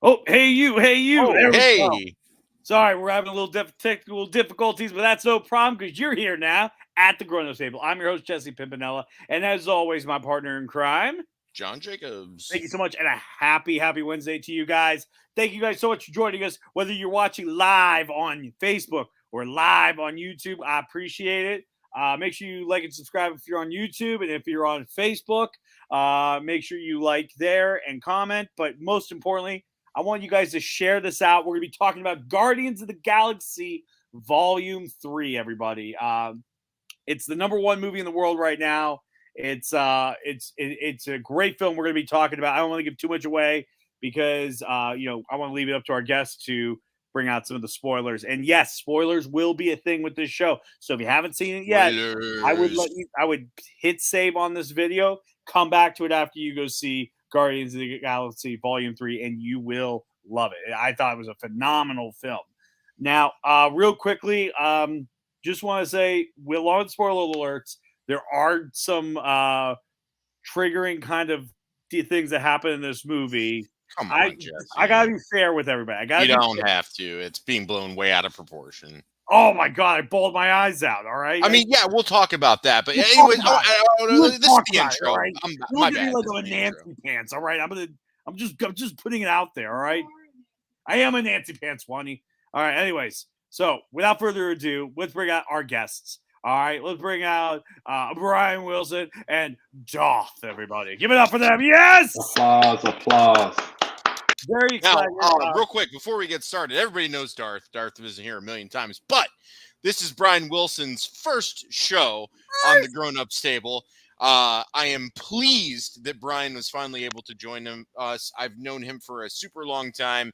Oh, hey you, hey you. Oh, There we go. Hey, Sorry, we're having a little technical difficulties, but that's no problem because you're here now at the Grown Ups Table. I'm your host, Jesse Pimpinella, and as always, my partner in crime. John Jacobs. Thank you so much, and a happy Wednesday to you guys. Thank you guys so much for joining us, whether you're watching live on Facebook or live on YouTube. I appreciate it. Make sure you like and subscribe if you're on YouTube, and if you're on Facebook, make sure you like there and comment. But most importantly, I want you guys to share this out. We're going to be talking about Guardians of the Galaxy Volume 3, everybody. It's the number one movie in the world right now. It's a great film we're going to be talking about. I don't want to give too much away because I want to leave it up to our guests to bring out some of the spoilers. And yes, spoilers will be a thing with this show. So if you haven't seen it yet, I would hit save on this video, come back to it after you go see Guardians of the Galaxy Volume 3, and you will love it. I thought it was a phenomenal film. Now, real quickly, just want to say, along with spoiler alerts, there are some triggering kind of things that happen in this movie. Come on, Jesse. I gotta be fair with everybody. You don't have to. It's being blown way out of proportion. Oh my god, I bawled my eyes out. All right. I mean, yeah, we'll talk about that. But anyway, this is the intro. Right? My bad. Like a Nancy Pants. All right. I'm just putting it out there. All right. I am a Nancy Pants Swanee. All right. Anyways, so without further ado, let's bring out our guests. All right, let's bring out Brian Wilson and Darth, everybody. Give it up for them. Yes! Applause. Very excited. Now, real quick, before we get started, everybody knows Darth. Darth was here a million times, but this is Brian Wilson's first show on the Grown Ups Table. I am pleased that Brian was finally able to join us. I've known him for a super long time.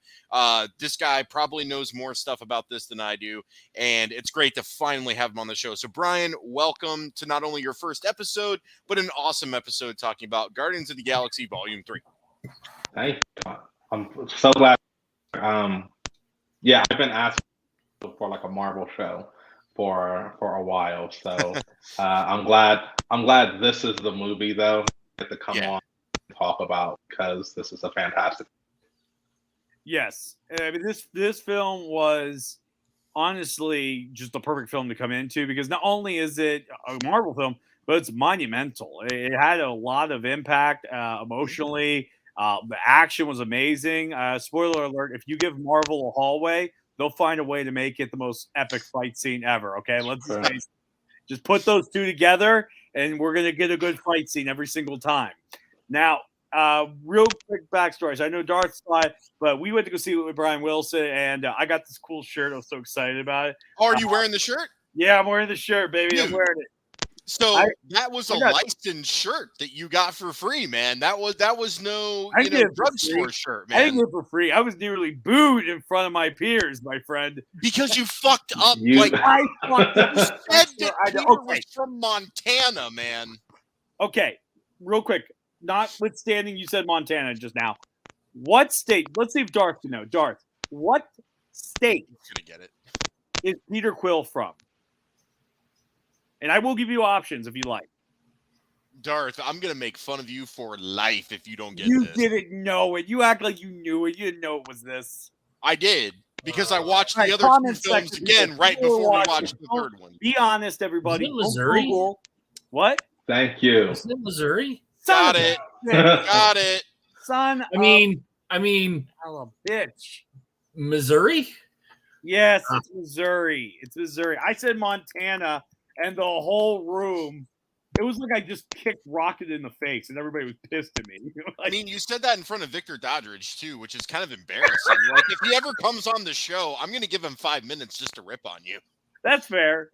This guy probably knows more stuff about this than I do, and it's great to finally have him on the show. So, Brian, welcome to not only your first episode, but an awesome episode talking about Guardians of the Galaxy Volume 3. Thank you. I'm so glad. I've been asked for like a Marvel show for a while, so I'm glad this is the movie though to come on and talk about, because this is a fantastic. Yes, I mean this film was honestly just the perfect film to come into, because not only is it a Marvel film, but it's monumental. It had a lot of impact emotionally. The action was amazing. Spoiler alert: if you give Marvel a hallway, they'll find a way to make it the most epic fight scene ever. Okay, let's just put those two together, and we're gonna get a good fight scene every single time. Now, real quick backstory. So I know Darth saw it, but we went to go see it with Brian Wilson, and I got this cool shirt. I was so excited about it. Oh, are you wearing the shirt? Yeah, I'm wearing the shirt, baby. Dude. I'm wearing it. So that was a licensed shirt that you got for free, man. That was no drugstore shirt, man. I didn't get it for free. I was nearly booed in front of my peers, my friend, because you fucked up. I fucked up. You said that Peter was from Montana, man. Okay, real quick. Notwithstanding, you said Montana just now. What state? Let's see if Darth can know. Darth, what state? I'm gonna get it. Is Peter Quill from? And I will give you options if you like. Darth, I'm going to make fun of you for life if you don't get this. You didn't know it. You act like you knew it. You didn't know it was this. I did, because I watched the other two films again right before we watched the third one. Be honest, everybody. Isn't it Missouri? What? Thank you. Isn't it Missouri? Got it. Got it. Son I mean, hell a bitch. Missouri? Yes, it's Missouri. It's Missouri. I said Montana. And the whole room, it was like I just kicked Rocket in the face, and everybody was pissed at me. I mean, you said that in front of Victor Doddridge, too, which is kind of embarrassing. Like, if he ever comes on the show, I'm going to give him 5 minutes just to rip on you. That's fair.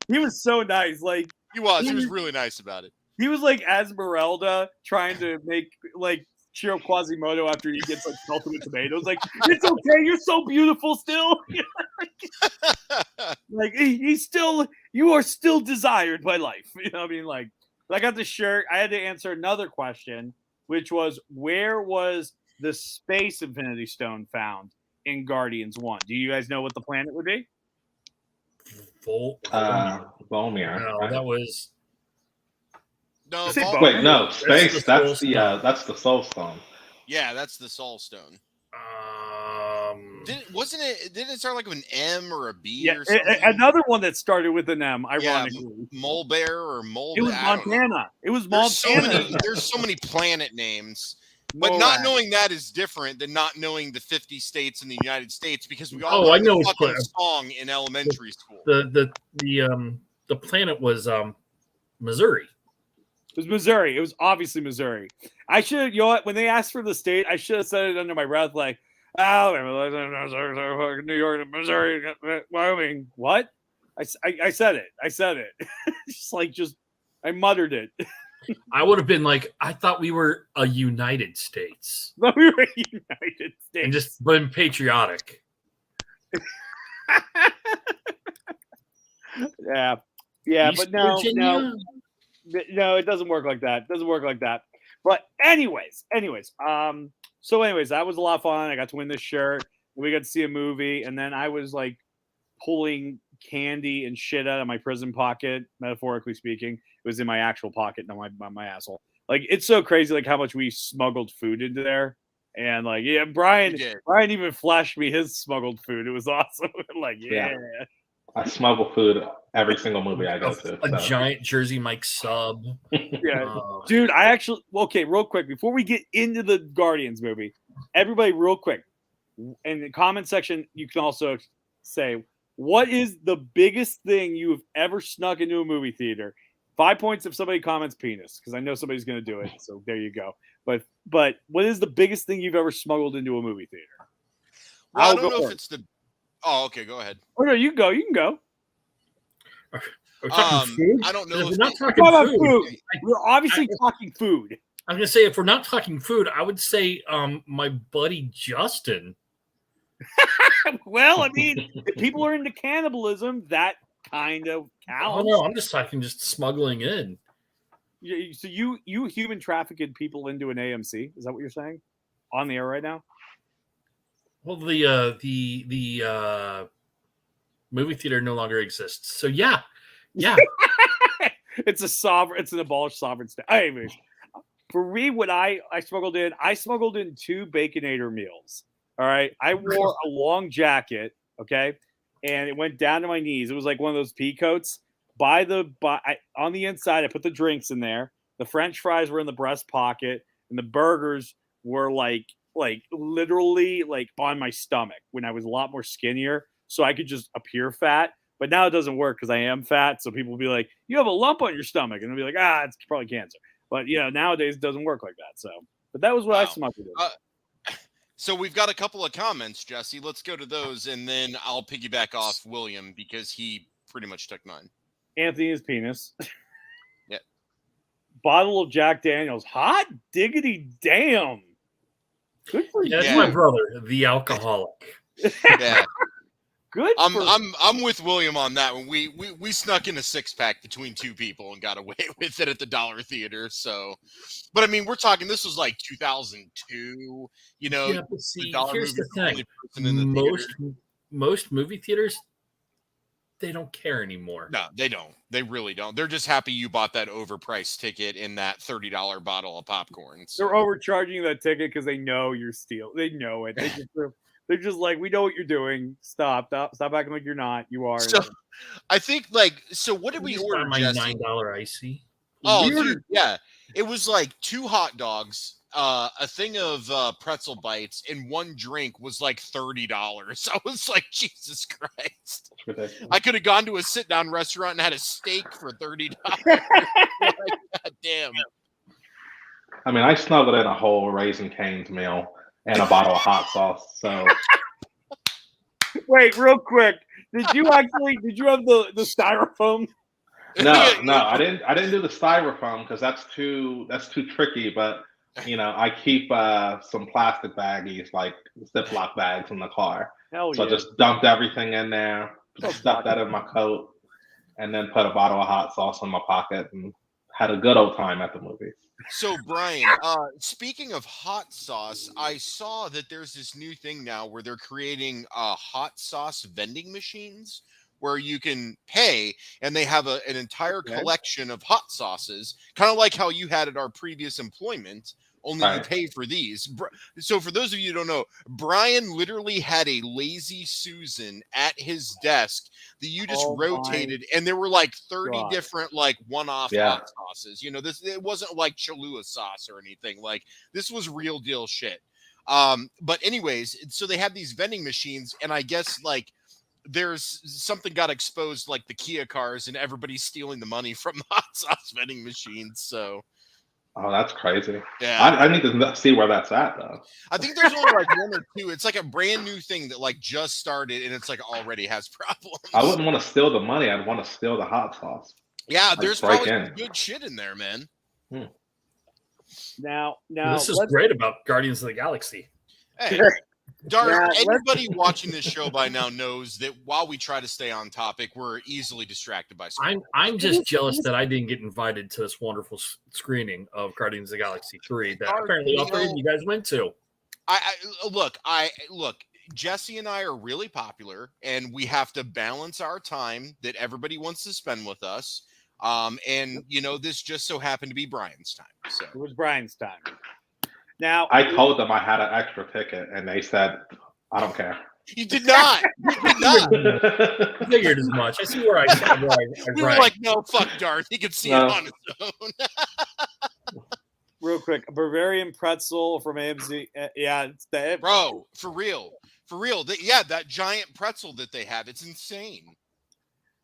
He was so nice. Like He was really nice about it. He was like Esmeralda trying to make, like, cheer up Quasimodo after he gets like pelted with tomatoes. Like, it's okay, you're so beautiful still. Like you are still desired by life. You know what I mean? Like, I got the shirt. I had to answer another question, which was, where was the Space Infinity Stone found in Guardians 1? Do you guys know what the planet would be? Volmir. No, right? That was. No, wait, no, space. That's the Soul Stone. Yeah, that's the Soul Stone. Didn't it start like with an M or a B Yeah, or something? another one that started with an M, Yeah, ironically. Mole Bear or Mole. It was I don't know. Montana. It was There's Montana. there's so many planet names. But Moab. not knowing that is different than not knowing the 50 states in the United States because we all Oh, I learned know the it's fucking clear. song in elementary school. The planet was Missouri. It was Missouri. It was obviously Missouri. I should, you know what? When they asked for the state, I should have said it under my breath, like, oh, New York, Missouri, Wyoming. What? I said it. I said it. I muttered it. I would have been like, I thought we were a United States. But we were United States. And just been patriotic. Yeah, East but no, Virginia? no, it doesn't work like that. It doesn't work like that. But anyways, that was a lot of fun. I got to win this shirt. We got to see a movie, and then I was like pulling candy and shit out of my prison pocket, metaphorically speaking. It was in my actual pocket, not my asshole. Like, it's so crazy, like how much we smuggled food into there. And like, yeah, Brian even flashed me his smuggled food. It was awesome. Like, yeah. I smuggle food every single movie I go to. A giant Jersey Mike sub. Yeah. Dude, real quick, before we get into the Guardians movie, everybody real quick, in the comment section, you can also say, what is the biggest thing you have ever snuck into a movie theater? 5 points if somebody comments penis, because I know somebody's going to do it. So there you go. But what is the biggest thing you've ever smuggled into a movie theater? Well, I don't know if it's the. Oh, okay, go ahead. Oh no, you can go. You can go. Are we talking food? I don't know. If we're not talking food. We're obviously talking food. I'm gonna say if we're not talking food, I would say my buddy Justin. Well, I mean, if people are into cannibalism, that kind of counts. Oh no, I'm just talking smuggling in. So you human trafficked people into an AMC? Is that what you're saying? On the air right now? Well, the movie theater no longer exists. So yeah. It's an abolished sovereign state. Anyways, for me, what I smuggled in 2 Baconator meals. All right. I wore a long jacket, okay, and it went down to my knees. It was like one of those pea coats. On the inside, I put the drinks in there. The French fries were in the breast pocket, and the burgers were like literally like on my stomach when I was a lot more skinnier, so I could just appear fat. But now it doesn't work because I am fat, so people will be like, "You have a lump on your stomach," and I'll be like, "It's probably cancer." But nowadays it doesn't work like that. So, but that was what I smuggled in. So we've got a couple of comments, Jesse. Let's go to those, and then I'll piggyback off William because he pretty much took mine. Anthony's penis. Yeah. Bottle of Jack Daniels. Hot diggity damn. Good for you. That's my brother, the alcoholic. Yeah. Good. I'm with William on that one. We snuck in a 6-pack between 2 people and got away with it at the Dollar Theater. So, but I mean, we're talking. This was like 2002. Yeah, but see, here's the thing. Theater. Most movie theaters, they don't care anymore. No, they don't. They really don't. They're just happy you bought that overpriced ticket in that $30 bottle of popcorn. So. They're overcharging that ticket because they know you're stealing. They know it. They're just like, we know what you're doing. Stop acting like you're not. You are. So, I think so what did we order, my Jesse? $9 icy. Oh, dude, yeah. It was like 2 hot dogs, a thing of pretzel bites, and 1 drink was like $30. I was like, Jesus Christ. I could have gone to a sit-down restaurant and had a steak for $30. Like, God damn. I mean, I snuggled in a whole Raising Cane's meal and a bottle of hot sauce. So wait, real quick. Did you have the styrofoam? No, I didn't do the styrofoam because that's too tricky. But I keep some plastic baggies, like Ziploc bags, in the car. Hell so yeah. I just dumped everything in there, stuffed that in my coat, and then put a bottle of hot sauce in my pocket and had a good old time at the movies. So, Brian, speaking of hot sauce, I saw that there's this new thing now where they're creating hot sauce vending machines where you can pay and they have an entire collection of hot sauces, kind of like how you had at our previous employment, only you pay for these. So for those of you who don't know, Brian literally had a Lazy Susan at his desk that you just rotated, and there were like 30 different like one-off hot sauces. You know, it wasn't like Cholula sauce or anything. Like this was real deal shit. But anyways, so they have these vending machines, and I guess like there's something got exposed, like the Kia cars, and everybody's stealing the money from the hot sauce vending machines. So. Oh, that's crazy. Yeah, I need to see where that's at, though. I think there's only like one or two. It's like a brand new thing that like just started, and it's like already has problems. I wouldn't want to steal the money. I'd want to steal the hot sauce. Yeah, Like, there's probably some good shit in there, man. Now, this is great about Guardians of the Galaxy. Hey, Darth, anybody watching this show by now knows that while we try to stay on topic, we're easily distracted by stuff. I'm just jealous that I didn't get invited to this wonderful screening of Guardians of the Galaxy 3 that apparently all three of you guys went to. Look, Jesse and I are really popular, and we have to balance our time that everybody wants to spend with us. And you know, this just so happened to be Brian's time. So it was Brian's time. Now I told them I had an extra ticket, and they said, "I don't care." You did not. You did not. I figured as much. I see where I we were like, no, fuck Darth. He could see it on his own. Real quick, a Bavarian pretzel from AMC. Yeah, it's the bro, for real. That giant pretzel that they have, it's insane.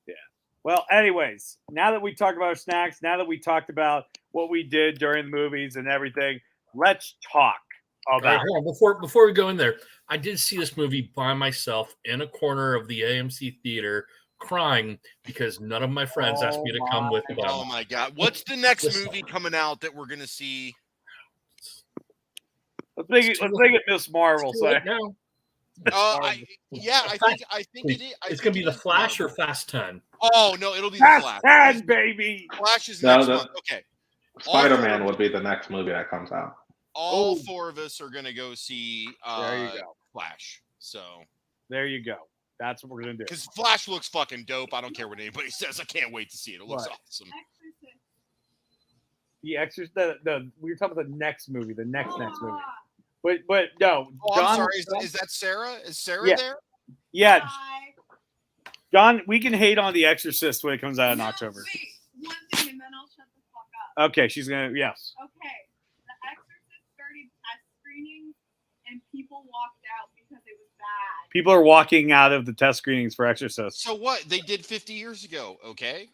Yeah. Well, anyways, now that we talked about our snacks, now that we talked about what we did during the movies and everything, let's talk about. Hold on. Before we go in there, I did see this movie by myself in a corner of the AMC theater, crying because none of my friends asked me to come with them. Oh my god! What's the next movie coming out that we're gonna see? Let's make it Miss Marvel. So. I think it is. It's gonna be The Flash or Fast 10. Oh no, it'll be The Flash. 10, baby. Flash is next month. Okay. Spider-Man would be the next movie that comes out. All four of us are gonna go see there you go. Flash. So there you go. That's what we're gonna do. Because Flash looks fucking dope. I don't care what anybody says. I can't wait to see it. It looks awesome. The Exorcist. We were talking about the next movie. The next movie. But no. Oh, John, I'm sorry. Is that Sarah? Is Sarah there? Yeah. John, we can hate on The Exorcist when it comes out in October. Wait, one thing, and then I'll shut the fuck up. Okay, she's gonna. Yes. Okay. The Exorcist started test screenings, and people walked out because it was bad. People are walking out of the test screenings for Exorcist. So what? They did 50 years ago. Okay.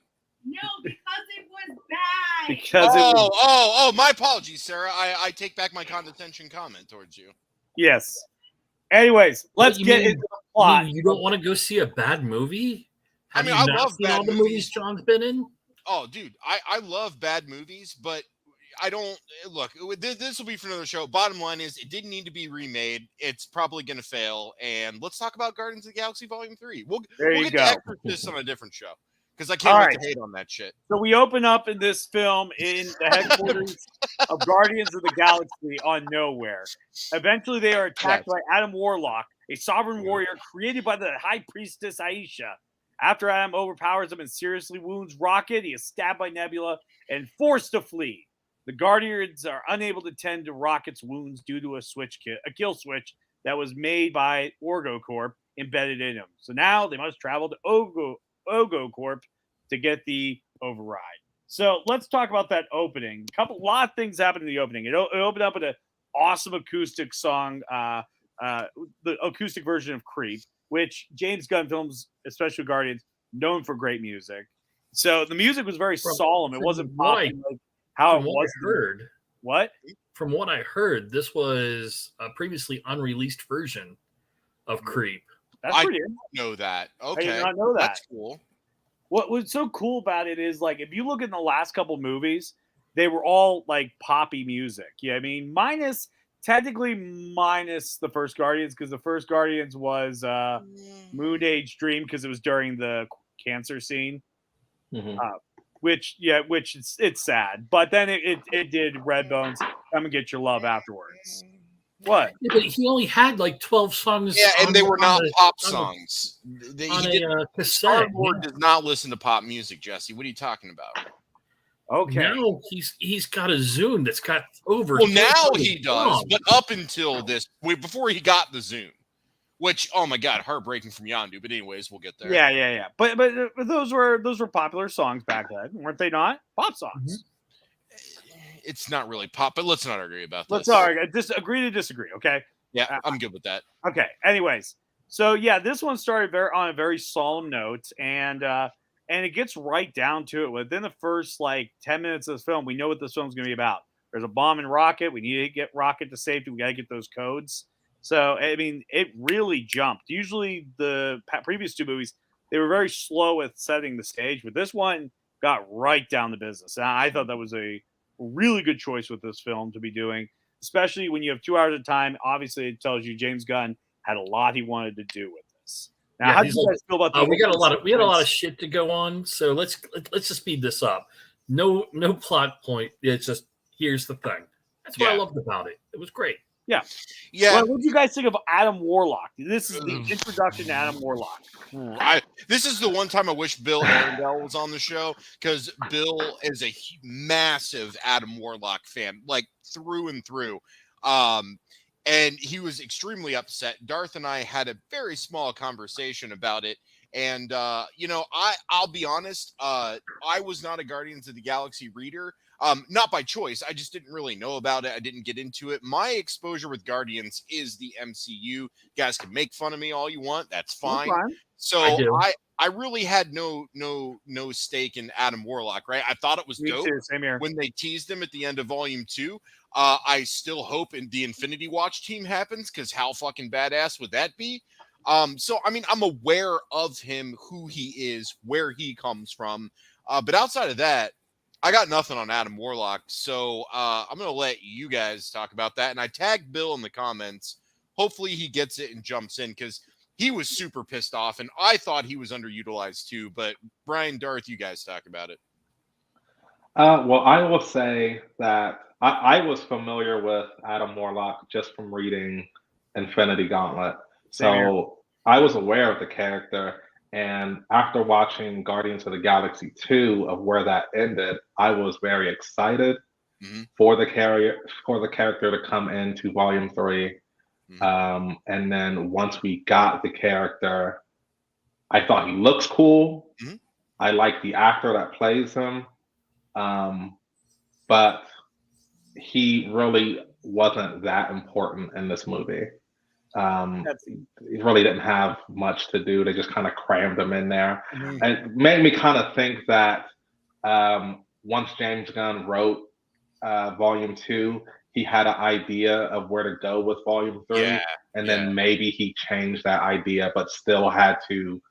No, because it was bad. Because my apologies, Sarah. I take back my condescension comment towards you. Yes. Anyways, let's get into the plot. You don't want to go see a bad movie? I love bad all the movies John's been in. Oh, dude, I love bad movies, but I don't look. This will be for another show. Bottom line is, it didn't need to be remade. It's probably going to fail. And let's talk about Guardians of the Galaxy Volume 3. We'll get to Exorcist on a different show. Because I can't wait to hate on that shit. So we open up in this film in the headquarters of Guardians of the Galaxy on Nowhere. Eventually, they are attacked by Adam Warlock, a sovereign warrior created by the High Priestess Aisha. After Adam overpowers him and seriously wounds Rocket, he is stabbed by Nebula and forced to flee. The Guardians are unable to tend to Rocket's wounds due to a kill switch that was made by Orgo Corp embedded in him. So now they must travel to Orgo Corp to get the override. So let's talk about that opening. A lot of things happened in the opening. It opened up with an awesome acoustic song, the acoustic version of Creep, which James Gunn films, especially Guardians, known for great music. So the music was very solemn. It wasn't popping like how it was. What? From what I heard, this was a previously unreleased version of Creep. That's pretty. I didn't know that. Okay, I did not know that. That's cool. What was so cool about it is, like, if you look in the last couple movies, they were all like poppy music. Yeah, I mean, minus the first Guardians, because the first Guardians was Moon Age Dream, because it was during the cancer scene. Mm-hmm. Which it's sad, but then it did Redbones Come and Get Your Love afterwards. What? Yeah, but he only had like 12 songs. Yeah, and they were not pop songs. On a cassette. Star-Lord does not listen to pop music, Jesse. What are you talking about? Okay. Now he's got a Zune that's got over. Well, now 300 he does, songs. but up until this, before he got the Zune, which, oh my God, heartbreaking from Yondu. But anyways, we'll get there. Yeah. But those were popular songs back then, weren't they not? Pop songs. It's not really pop, but let's not argue about this. Let's agree to disagree, okay? Yeah, I'm good with that. Okay. Anyways, so yeah, this one started on a very solemn note, and it gets right down to it. Within the first 10 minutes of this film, we know what this film's going to be about. There's a bomb and Rocket. We need to get Rocket to safety. We got to get those codes. So I mean, it really jumped. Usually, the previous two movies, they were very slow with setting the stage, but this one got right down to business. And I thought that was a really good choice with this film to be doing, especially when you have 2 hours of time. Obviously, it tells you James Gunn had a lot he wanted to do with this. Now, how do you guys feel about the we had a lot of shit to go on, so let's just speed this up. No plot point. It's just here's the thing. That's what I loved about it. It was great. Yeah. Well, what do you guys think of Adam Warlock? This is the introduction to Adam Warlock. This is the one time I wish Bill Arundel was on the show, because Bill is a massive Adam Warlock fan, like through and through. And he was extremely upset. Darth and I had a very small conversation about it. And, I'll be honest, I was not a Guardians of the Galaxy reader. Not by choice. I just didn't really know about it. I didn't get into it. My exposure with Guardians is the MCU. You guys can make fun of me all you want. That's fine. So I really had no stake in Adam Warlock, right? I thought it was dope Same here. when they teased him at the end of Volume 2. I still hope the Infinity Watch team happens, because how fucking badass would that be? So, I mean, I'm aware of him, who he is, where he comes from. But outside of that, I got nothing on Adam Warlock. So I'm going to let you guys talk about that. And I tagged Bill in the comments. Hopefully he gets it and jumps in, because he was super pissed off. And I thought he was underutilized too. But Brian, Darth, you guys talk about it. Well, I will say that I was familiar with Adam Warlock just from reading Infinity Gauntlet. So I was aware of the character. And after watching Guardians of the Galaxy 2, of where that ended, I was very excited for the character to come into Volume 3. And then once we got the character, I thought he looks cool. I like the actor that plays him. But he really wasn't that important in this movie. He really didn't have much to do. They just kind of crammed him in there. It made me kind of think that once James Gunn wrote Volume 2, he had an idea of where to go with Volume 3, and then maybe he changed that idea, but still had to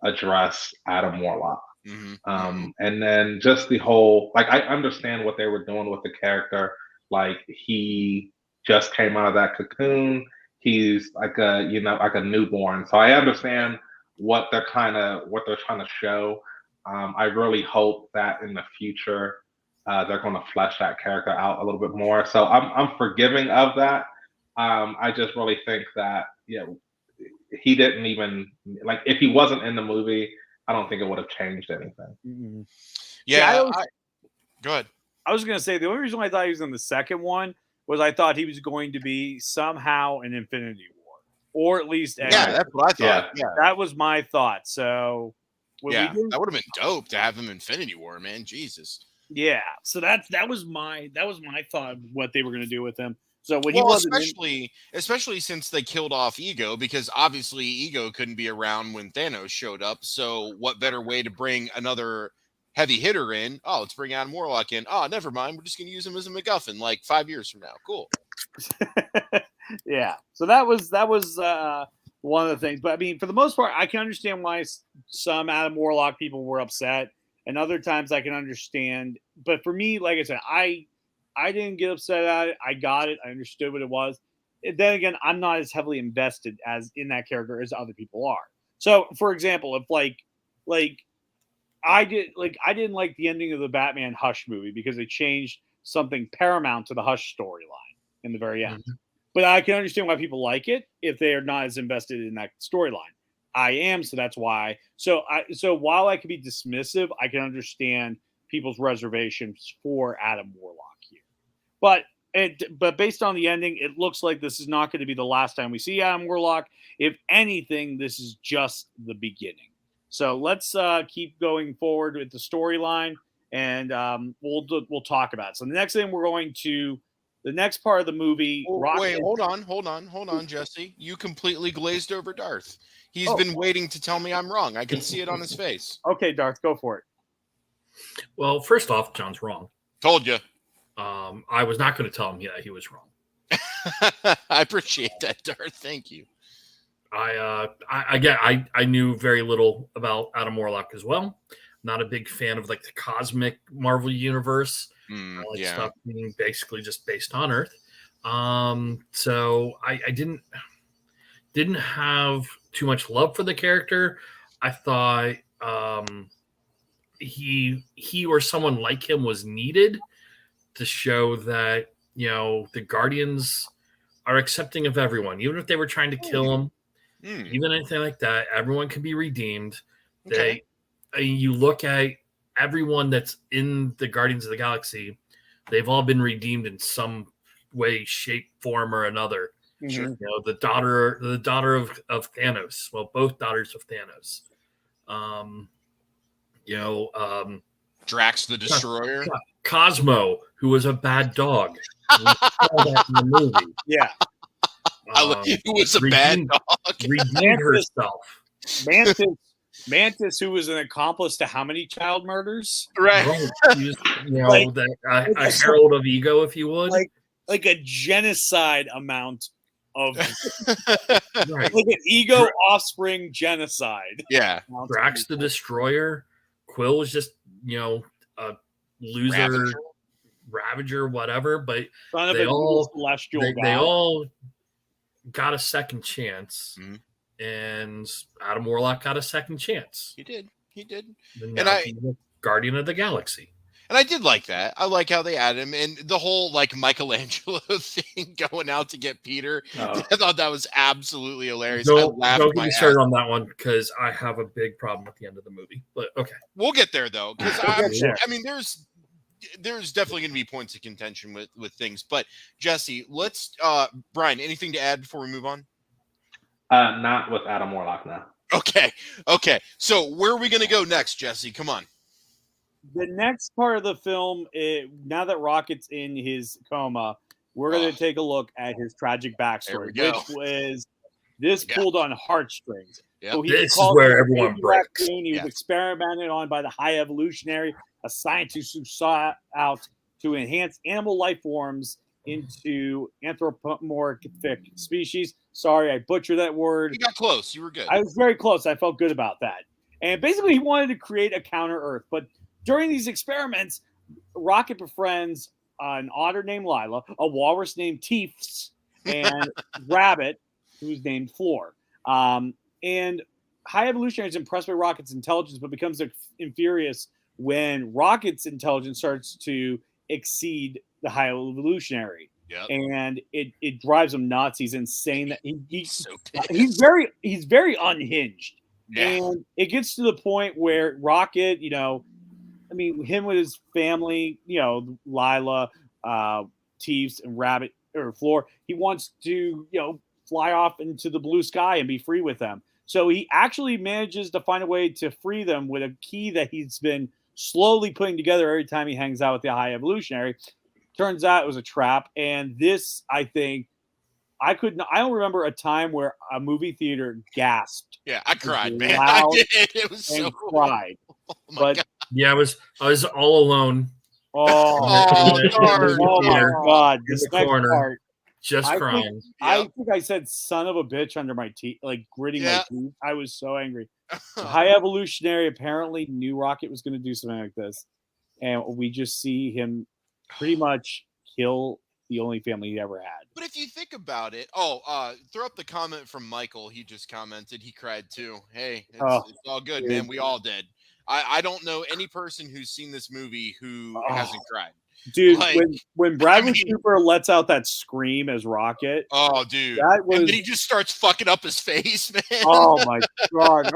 address Adam Warlock. And then just the whole, I understand what they were doing with the character. He just came out of that cocoon. He's like a newborn. So I understand what they're trying to show. I really hope that in the future they're going to flesh that character out a little bit more. So I'm forgiving of that. I just really think that he didn't even if he wasn't in the movie, I don't think it would have changed anything. Go ahead. I was going to say the only reason I thought he was in the second one was I thought he was going to be somehow an Infinity War, or at least that's what I thought. Yeah, that was my thought. So that would have been dope to have him Infinity War, man. Jesus. Yeah, so that was my thought of what they were going to do with him. So when especially since they killed off Ego, because obviously Ego couldn't be around when Thanos showed up. So what better way to bring another heavy hitter in? Oh, let's bring Adam Warlock in. Oh, never mind. We're just going to use him as a MacGuffin 5 years from now. Cool. Yeah. So that was one of the things. But I mean, for the most part, I can understand why some Adam Warlock people were upset, and other times I can understand. But for me, like I said, I didn't get upset at it. I got it. I understood what it was. Then again, I'm not as heavily invested as in that character as other people are. So, for example, if I didn't like the ending of the Batman Hush movie because they changed something paramount to the Hush storyline in the very end. But I can understand why people like it if they are not as invested in that storyline. I am, so that's why. So while I could be dismissive, I can understand people's reservations for Adam Warlock here. But based on the ending, it looks like this is not going to be the last time we see Adam Warlock. If anything, this is just the beginning. So let's keep going forward with the storyline, and we'll talk about it. So the next thing we're going to, the next part of the movie. Wait, hold on, Jesse. You completely glazed over Darth. He's been waiting to tell me I'm wrong. I can see it on his face. Okay, Darth, go for it. Well, first off, John's wrong. Told you. I was not going to tell him that he was wrong. I appreciate that, Darth. Thank you. I knew very little about Adam Warlock as well. Not a big fan of like the cosmic Marvel universe. I like stuff being basically just based on Earth. So I didn't have too much love for the character. I thought he or someone like him was needed to show that, you know, the Guardians are accepting of everyone, even if they were trying to kill him, even anything like that. Everyone can be redeemed. Okay. You look at everyone that's in the Guardians of the Galaxy, they've all been redeemed in some way, shape, form, or another. Sure. You know, the daughter of Thanos. Well, both daughters of Thanos. Drax the Destroyer. Cosmo, who was a bad dog. We saw that in the movie. Yeah. Who was a bad dog. Redeemed herself. Mantis, who was an accomplice to how many child murders? Right. She was, a herald of ego, if you would. Like a genocide amount of Right. like an ego offspring genocide. Yeah. Drax the Destroyer. Quill was just, a loser, Ravager, whatever. But Son of they a all celestial they god. all got a second chance, Mhm. and Adam Warlock got a second chance. He did. And And now he's a Guardian of the Galaxy. And I did like that. I like how they add him, and the whole like Michelangelo thing going out to get Peter. Oh. I thought that was absolutely hilarious. I Don't laughed get my me ass. started on that one because I have a big problem at the end of the movie. But okay, We'll get there though, because We'll get there. I mean, there's definitely going to be points of contention with things. But Jesse, let's Brian, anything to add before we move on? Not with Adam Warlock now. Okay. So where are we going to go next, Jesse? Come on. The next part of the film, now that Rocket's in his coma, we're going to take a look at his tragic backstory, which pulled on heartstrings. Yep. So he This was is called where the everyone baby breaks. raccoon. He was experimented on by the High Evolutionary, a scientist who sought out to enhance animal life forms into anthropomorphic species. Sorry, I butchered that word. You got close. You were good. I was very close. I felt good about that. And basically, he wanted to create a counter Earth. But during these experiments, Rocket befriends an otter named Lila, a walrus named Teefs, and Rabbit, who's named Floor. And High Evolutionary is impressed by Rocket's intelligence, but becomes infurious when Rocket's intelligence starts to exceed the High Evolutionary. Yep. And it drives him nuts. He's insane. That he's so he's very unhinged. Yeah. And it gets to the point where Rocket, him with his family, Lila, Teefs, and Rabbit or Floor, he wants to, fly off into the blue sky and be free with them. So he actually manages to find a way to free them with a key that he's been slowly putting together every time he hangs out with the High Evolutionary. Turns out it was a trap. And this, I think, I don't remember a time where a movie theater gasped. Yeah, I cried, man. Loud I did. It was so and cool. cried. Oh my But God. yeah, I was all alone oh my God, In this the next corner. part. just crying. I think I said "son of a bitch" under my teeth, like gritting my teeth. I was so angry. High Evolutionary apparently knew Rocket was going to do something like this, and we just see him pretty much kill the only family he ever had. But if you think about it, throw up the comment from Michael. He just commented. He cried too. Hey, it's all good, dude. man. We all did. I don't know any person who's seen this movie who hasn't cried. Dude, Like, when Bradley Cooper lets out that scream as Rocket, oh, dude. that was. And then he just starts fucking up his face, man. Oh my God!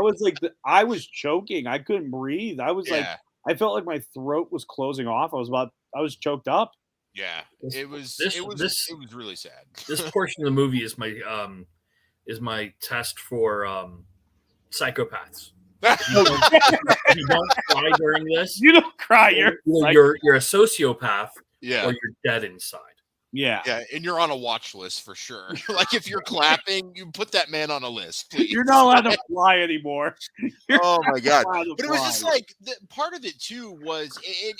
I was choking. I couldn't breathe. I was like, I felt like my throat was closing off. I was choked up. Yeah, it was really sad. This portion of the movie is my test for psychopaths. If you don't cry during this, You don't cry. you're a sociopath, Yeah, or you're dead inside. Yeah. yeah, and you're on a watch list for sure. Like if you're clapping, you put that man on a list, please. You're not allowed to fly anymore. Oh my god! allowed to But it was just fly. like part of it too was,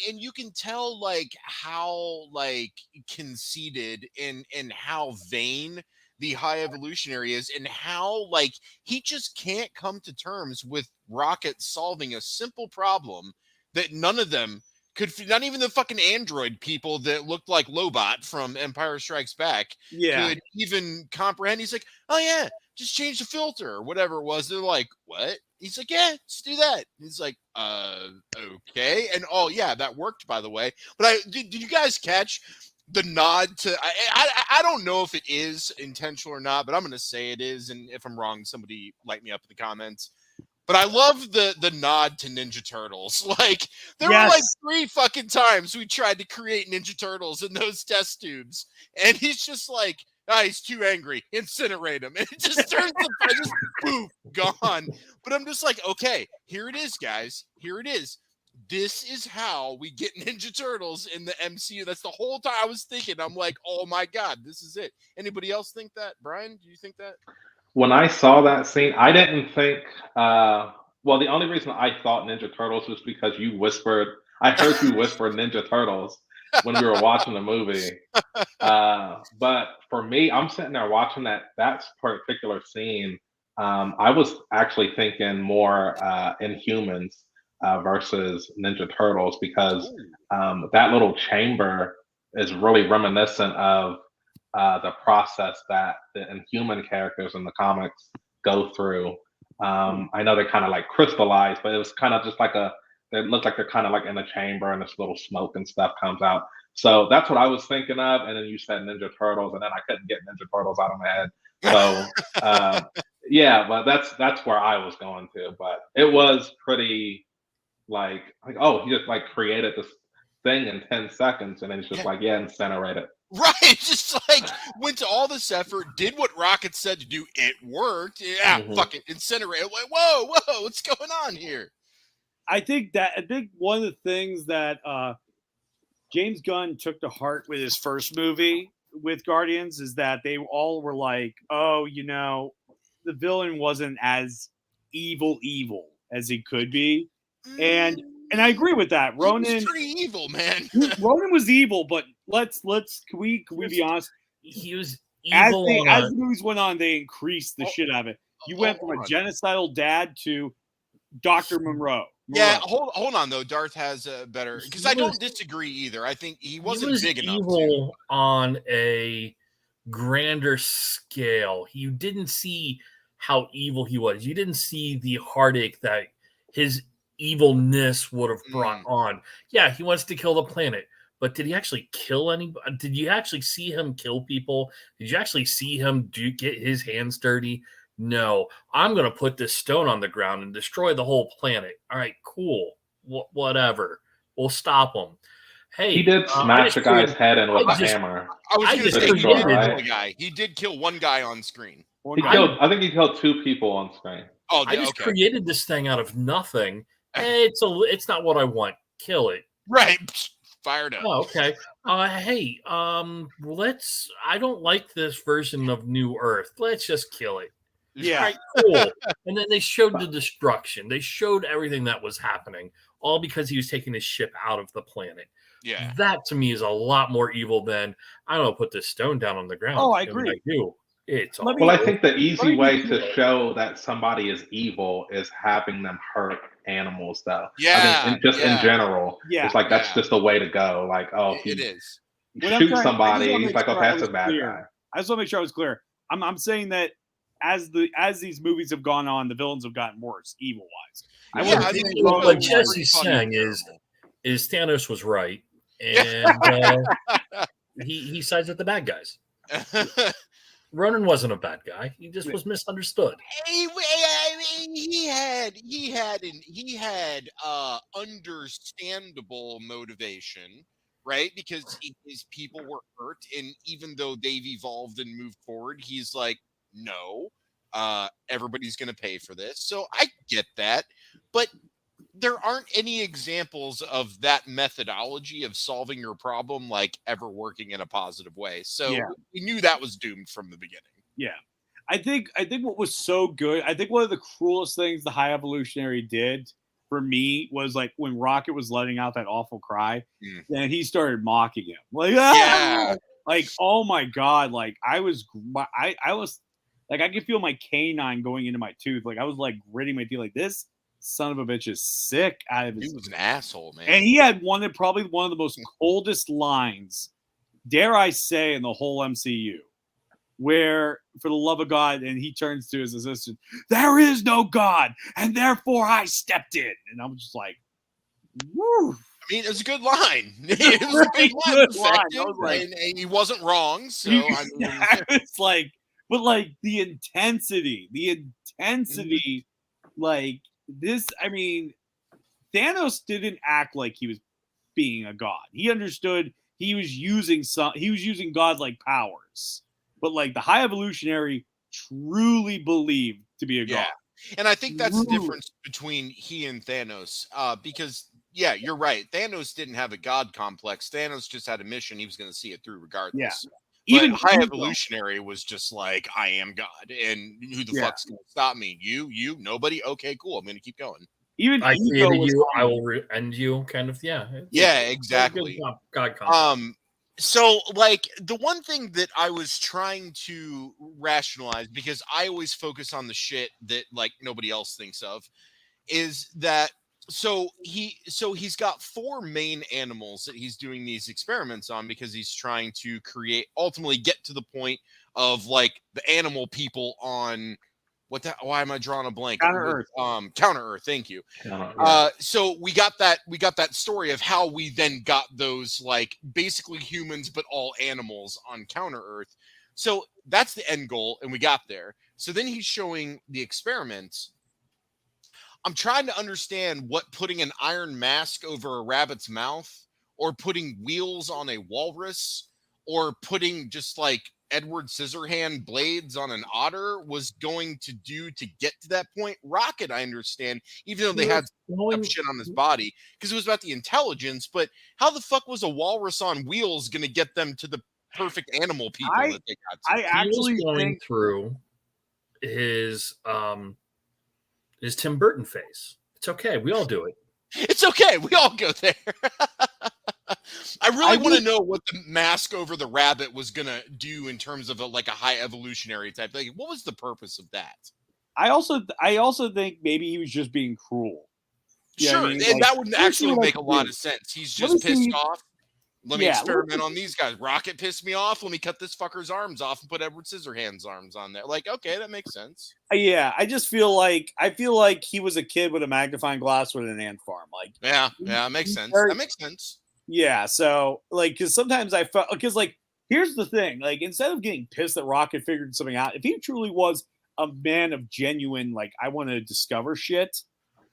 and you can tell like how like conceited and how vain the High Evolutionary is, and how like he just can't come to terms with Rocket solving a simple problem that none of them could, not even the fucking android people that looked like Lobot from Empire Strikes Back could even comprehend. He's like, oh yeah, just change the filter or whatever it was. They're like, what? He's like, yeah, just do that. He's like, okay. And oh yeah, that worked, by the way. But did you guys catch the nod to, I don't know if it is intentional or not, but I'm going to say it is. And if I'm wrong, somebody light me up in the comments. But I love the nod to Ninja Turtles. Like there were like 3 fucking times we tried to create Ninja Turtles in those test tubes, and he's just like, he's too angry, incinerate him, and it just turns just poof, gone. But I'm just like, okay, here it is, guys. Here it is. This is how we get Ninja Turtles in the MCU. That's the whole time I was thinking. I'm like, oh my god, this is it. Anybody else think that? Brian, do you think that? When I saw that scene, I didn't think. Well, the only reason I thought Ninja Turtles was because you whispered. I heard you whisper Ninja Turtles when we were watching the movie. But for me, I'm sitting there watching that particular scene. I was actually thinking more Inhumans versus Ninja Turtles, because that little chamber is really reminiscent of the process that the Inhuman characters in the comics go through. I know they kind of like crystallized, but it was kind of just like they look like they're kind of like in a chamber, and this little smoke and stuff comes out. So that's what I was thinking of. And then you said Ninja Turtles, and then I couldn't get Ninja Turtles out of my head. So yeah, but that's where I was going to. But it was pretty like oh, he just like created this thing in 10 seconds, and then it's just like, yeah, incinerate it. Right, just like went to all this effort, did what Rocket said to do. It worked. Yeah, fuck it, incinerate. Whoa, what's going on here? I think one of the things that James Gunn took to heart with his first movie with Guardians is that they all were like, oh, the villain wasn't as evil as he could be, and I agree with that. Ronan was pretty evil, man. Ronan was evil, but let's can we be honest? He was evil. As the movies went on, they increased the shit out of it. You went from a genocidal dad to Dr. Monroe. Yeah, hold on though. Darth has a better, because I don't disagree either. I think he wasn't big enough. Evil on a grander scale. You didn't see how evil he was. You didn't see the heartache that his evilness would have brought on. Yeah, he wants to kill the planet, but did he actually kill anybody? Did you actually see him kill people? Did you actually see him get his hands dirty? No. I'm going to put this stone on the ground and destroy the whole planet. All right, cool. Whatever. We'll stop him. Hey, he did smash the guy's head in with a hammer. I was going to say he did kill a guy. He did kill one guy on screen. I think he killed 2 people on screen. Oh, I just created this thing out of nothing. Hey, it's not what I want. Kill it. Right. Fired up. Oh, okay. Hey, I don't like this version of New Earth. Let's just kill it. Yeah. Right, cool. And then they showed the destruction. They showed everything that was happening, all because he was taking his ship out of the planet. Yeah. That to me is a lot more evil than, I don't know, put this stone down on the ground. Oh, I agree. I do. I think the easy way to show that somebody is evil is having them hurt animals, though. Yeah. I think in general, it's like that's just the way to go. Like, oh, it is. Shoot somebody, he's like, okay, that's a bad guy. I just want to make sure I was clear. I'm saying that as these movies have gone on, the villains have gotten worse, evil wise. What Jesse's saying is Thanos was right, and he sides with the bad guys. Ronan wasn't a bad guy. He just was misunderstood. He he had understandable motivation, right? Because his people were hurt, and even though they've evolved and moved forward, he's like, no, everybody's going to pay for this. So I get that, but there aren't any examples of that methodology of solving your problem like ever working in a positive way. So we knew that was doomed from the beginning. Yeah. I think what was so good, I think one of the cruelest things the High Evolutionary did for me was like when Rocket was letting out that awful cry, and he started mocking him. Like, like, oh my God. Like I was like, I could feel my canine going into my tooth. Like I was like gritting my teeth like, this son of a bitch is sick out of his. He was an asshole, man. And he had probably one of the most coldest lines, dare I say, in the whole MCU. Where, for the love of God, and he turns to his assistant, there is no God, and therefore I stepped in. And I'm just like, woo. I mean, it was a good line. It was a good line. And he wasn't wrong. So, I mean, it's like, but like the intensity, like this, I mean, Thanos didn't act like he was being a god. He understood he was using godlike powers. But like the High Evolutionary truly believed to be a god. And I think that's the difference between he and Thanos. Because you're right. Thanos didn't have a god complex. Thanos just had a mission. He was going to see it through regardless. Yeah. Even High Evolutionary was just like, I am God, and who the fuck's going to stop me? You, nobody. Okay, cool. I'm going to keep going. Even I created you, I will end you. Kind of, exactly. God complex. So, like, the one thing that I was trying to rationalize, because I always focus on the shit that, like, nobody else thinks of, is that, so he's got 4 main animals that he's doing these experiments on because he's trying to ultimately get to the point of, like, the animal people on, why am I drawing a blank? Counter-Earth. Counter-Earth, thank you. So we got that story of how we then got those, like, basically humans but all animals on Counter-Earth. So that's the end goal, and we got there. So then he's showing the experiments. I'm trying to understand what putting an iron mask over a rabbit's mouth, or putting wheels on a walrus, or putting just like Edward Scissorhand blades on an otter was going to do to get to that point. Rocket, I understand, even though they had some shit on his body, because it was about the intelligence, but how the fuck was a walrus on wheels going to get them to the perfect animal people that they got to? I actually was going through his Tim Burton face. It's okay. We all do it. It's okay. We all go there. I really want to know what the mask over the rabbit was going to do in terms of a High Evolutionary type. Like, what was the purpose of that? I also think maybe he was just being cruel. Sure, I mean? And that would actually make a lot of sense. He's just pissed off. Let me experiment on these guys. Rocket pissed me off. Let me cut this fucker's arms off and put Edward Scissorhands' arms on there. Like, okay, that makes sense. Yeah, I feel like he was a kid with a magnifying glass with an ant farm. Like, yeah, that makes sense. That makes sense. Yeah, so like, because sometimes I felt, because like, here's the thing, like, instead of getting pissed that Rocket figured something out, if he truly was a man of genuine, like, I want to discover shit,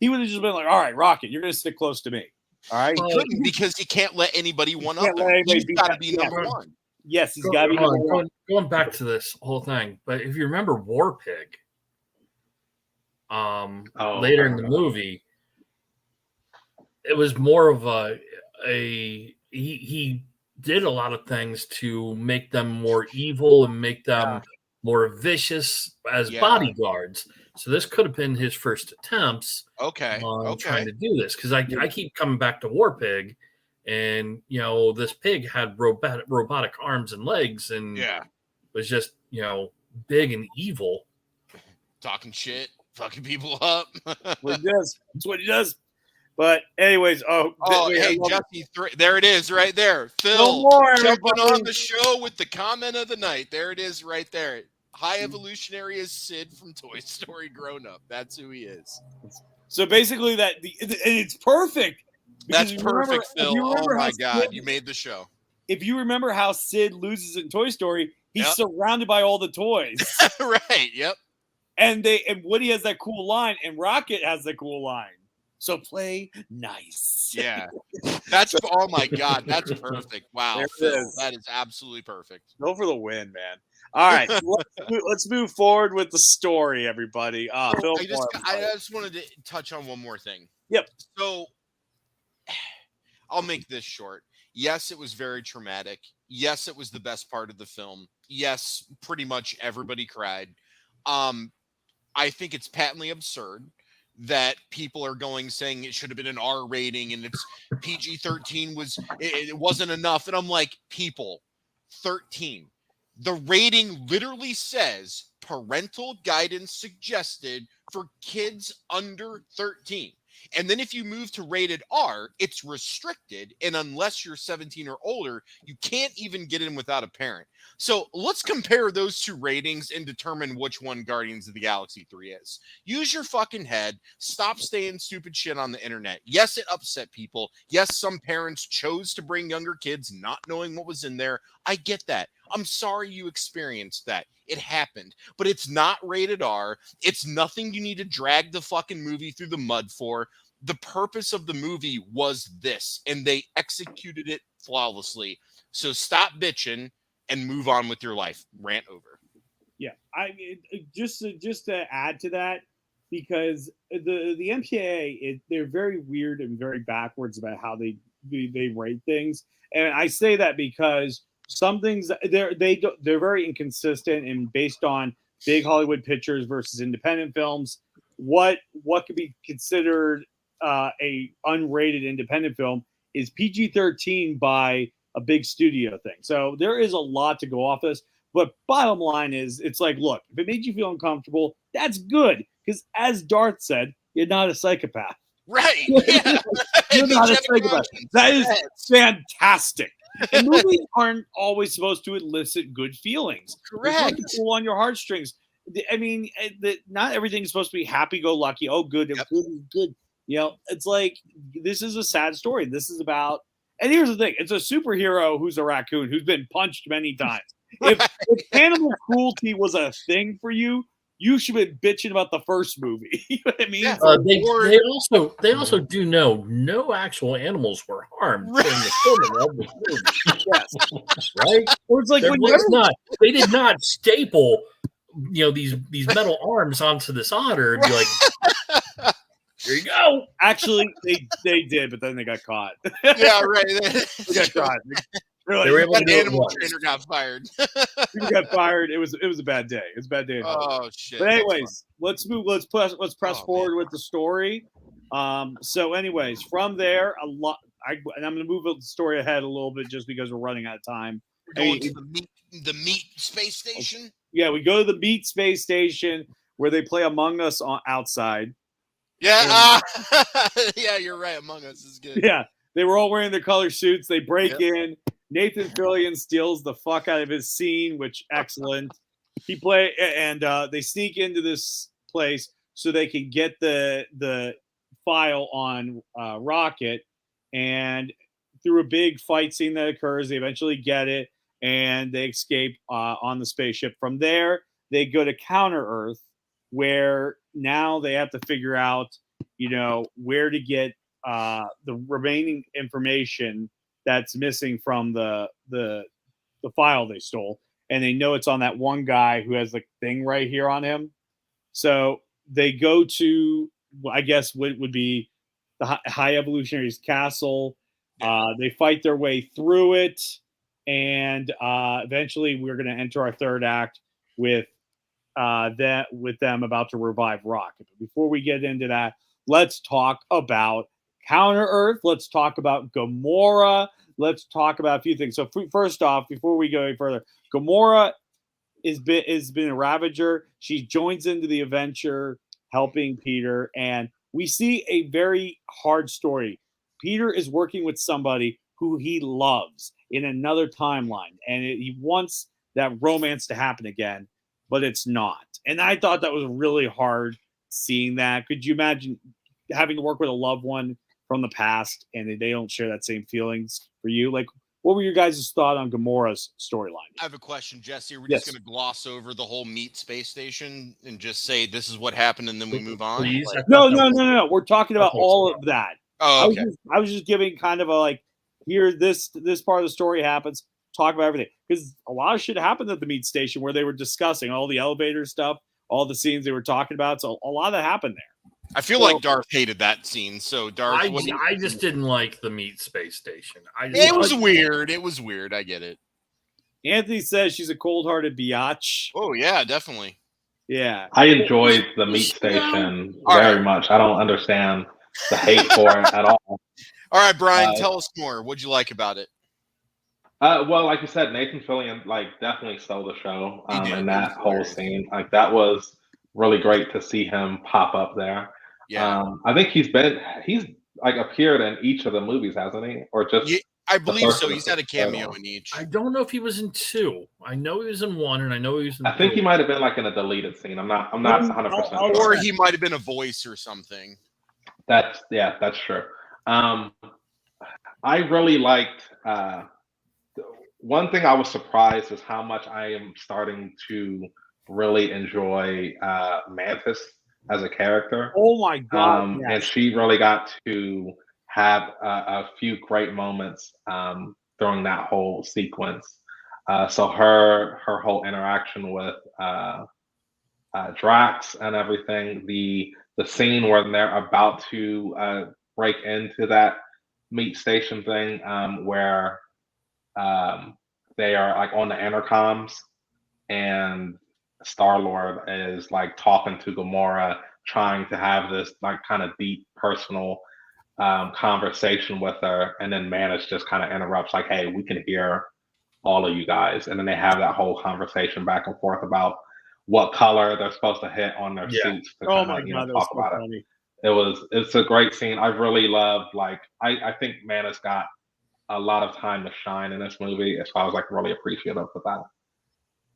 he would have just been like, all right, Rocket, you're gonna stick close to me. All right, he couldn't, because he can't let anybody one up him. He's got to be number one. Yes, he's got to be number one. Going back to this whole thing, but if you remember War Pig, later in the movie, it was more of he did a lot of things to make them more evil and make them more vicious as bodyguards. So this could have been his first attempts on trying to do this, because I keep coming back to War Pig, and this pig had robotic arms and legs, and was just big and evil, talking shit, fucking people up. What he does. That's what he does. But anyways, hey, Jesse, there it is, right there. Phil jumping on the show with the comment of the night. There it is, right there. High Evolutionary is Sid from Toy Story grown up. That's who he is. So basically, and it's perfect. That's perfect, Phil. Oh my God, you made the show. If you remember how Sid loses in Toy Story, he's surrounded by all the toys. Right. Yep. And Woody has that cool line, and Rocket has the cool line. So play nice. Yeah. That's oh my god, that's perfect. Wow, Phil, that is absolutely perfect. Go for the win, man. All right, let's move forward with the story, everybody. Phil, I just wanted to touch on one more thing. Yep. So I'll make this short. Yes, it was very traumatic. Yes, it was the best part of the film. Yes, pretty much everybody cried. I think it's patently absurd that people are saying it should have been an R rating and it's PG-13 it wasn't enough. And I'm like, people, 13. The rating literally says parental guidance suggested for kids under 13. And then if you move to rated R, it's restricted. And unless you're 17 or older, you can't even get in without a parent. So let's compare those two ratings and determine which one Guardians of the Galaxy 3 is. Use your fucking head. Stop saying stupid shit on the internet. Yes, it upset people. Yes, some parents chose to bring younger kids not knowing what was in there. I get that. I'm sorry you experienced that. It happened. But it's not rated R. It's nothing you need to drag the fucking movie through the mud for. The purpose of the movie was this, and they executed it flawlessly. So stop bitching and move on with your life. Rant over. Yeah, just to add to that, because the MPAA, they're very weird and very backwards about how they rate things, and I say that because some things they're very inconsistent and based on big Hollywood pictures versus independent films. What could be considered a unrated independent film is PG-13 by a big studio thing. So there is a lot to go off this. But bottom line is, it's like, look, if it made you feel uncomfortable, that's good. Because as Darth said, you're not a psychopath. Right. Yeah. You're not a psychopath. That is fantastic. And movies aren't always supposed to elicit good feelings. Correct. Pull on your heartstrings. I mean, not everything is supposed to be happy-go-lucky. Oh, good. Yep. Good. You know, it's like, this is a sad story. This is about, and here's the thing. It's a superhero who's a raccoon who's been punched many times. Right. If animal cruelty was a thing for you, you should be bitching about the first movie. You know what I mean? Yeah. They also do know no actual animals were harmed during the filming of the movie. Yes. Right? Or it's like they did not staple, these metal arms onto this otter and be like, here you go. Actually, they did, but then they got caught. Yeah, right. They got caught. They were able to do animal trainer got fired. People got fired. It was a bad day. It was a bad day. Oh shit. But anyways, let's move. Let's press forward with the story. So anyways, from there, and I'm going to move the story ahead a little bit just because we're running out of time. We're going to the meat space station. Yeah, we go to the meat space station where they play Among Us outside. Yeah, yeah, you're right. Among Us is good. Yeah, they were all wearing their color suits. They break in. Nathan Fillion steals the fuck out of his scene, which excellent. They sneak into this place so they can get the file on Rocket, and through a big fight scene that occurs, they eventually get it, and they escape on the spaceship. From there, they go to Counter Earth, where now they have to figure out, where to get the remaining information that's missing from the file they stole. And they know it's on that one guy who has the thing right here on him. So they go to, I guess, what would be the High Evolutionary's castle. They fight their way through it. And eventually we're going to enter our third act with them about to revive Rocket. But before we get into that, let's talk about Counter Earth. Let's talk about Gamora. Let's talk about a few things. So first off, before we go any further, Gamora has been a Ravager. She joins into the adventure, helping Peter, and we see a very hard story. Peter is working with somebody who he loves in another timeline, and he wants that romance to happen again, but it's not. And I thought that was really hard seeing that. Could you imagine having to work with a loved one from the past and they don't share that same feelings for you? Like, what were your guys' thought on Gamora's storyline? I have a question, Jesse. We're Yes. just going to gloss over the whole meat space station and just say this is what happened, and then we move on. Please. Like, No. We're talking about all of that. oh, okay. I was just giving kind of a like, here, this part of the story happens. Talk about everything, because a lot of shit happened at the meat station where they were discussing all the elevator stuff, all the scenes they were talking about. So a lot of that happened there. I feel like Darth hated that scene. So Darth, I just didn't like the meat space station. It was weird. It was weird. I get it. Anthony says she's a cold-hearted biatch. Oh yeah, definitely. Yeah, I enjoyed the meat station very much. I don't understand the hate for it at all. All right, Brian, tell us more. What'd you like about it? Well, like you said, Nathan Fillion definitely stole the show in that whole scene. Like that was really great to see him pop up there. Yeah, I think he's appeared in each of the movies, hasn't he? Or just I believe so. He's had a cameo in each. I don't know if he was in 2. I know he was in 1, and I know he was in. I think he might have been in a deleted scene. I'm not 100% sure. Or he might have been a voice or something. That's true. I really liked. One thing I was surprised is how much I am starting to really enjoy Mantis as a character. Oh my god! And she really got to have a few great moments during that whole sequence. So her whole interaction with Drax and everything, the scene where they're about to break into that meat station thing, where they are like on the intercoms and Star-Lord is like talking to Gamora, trying to have this like kind of deep personal conversation with her, and then Mantis just kind of interrupts like, hey, we can hear all of you guys, and then they have that whole conversation back and forth about what color they're supposed to hit on their suits to oh my god, talk about it. It's a great scene. I really love I think Mantis got a lot of time to shine in this movie, so I was like really appreciative of that.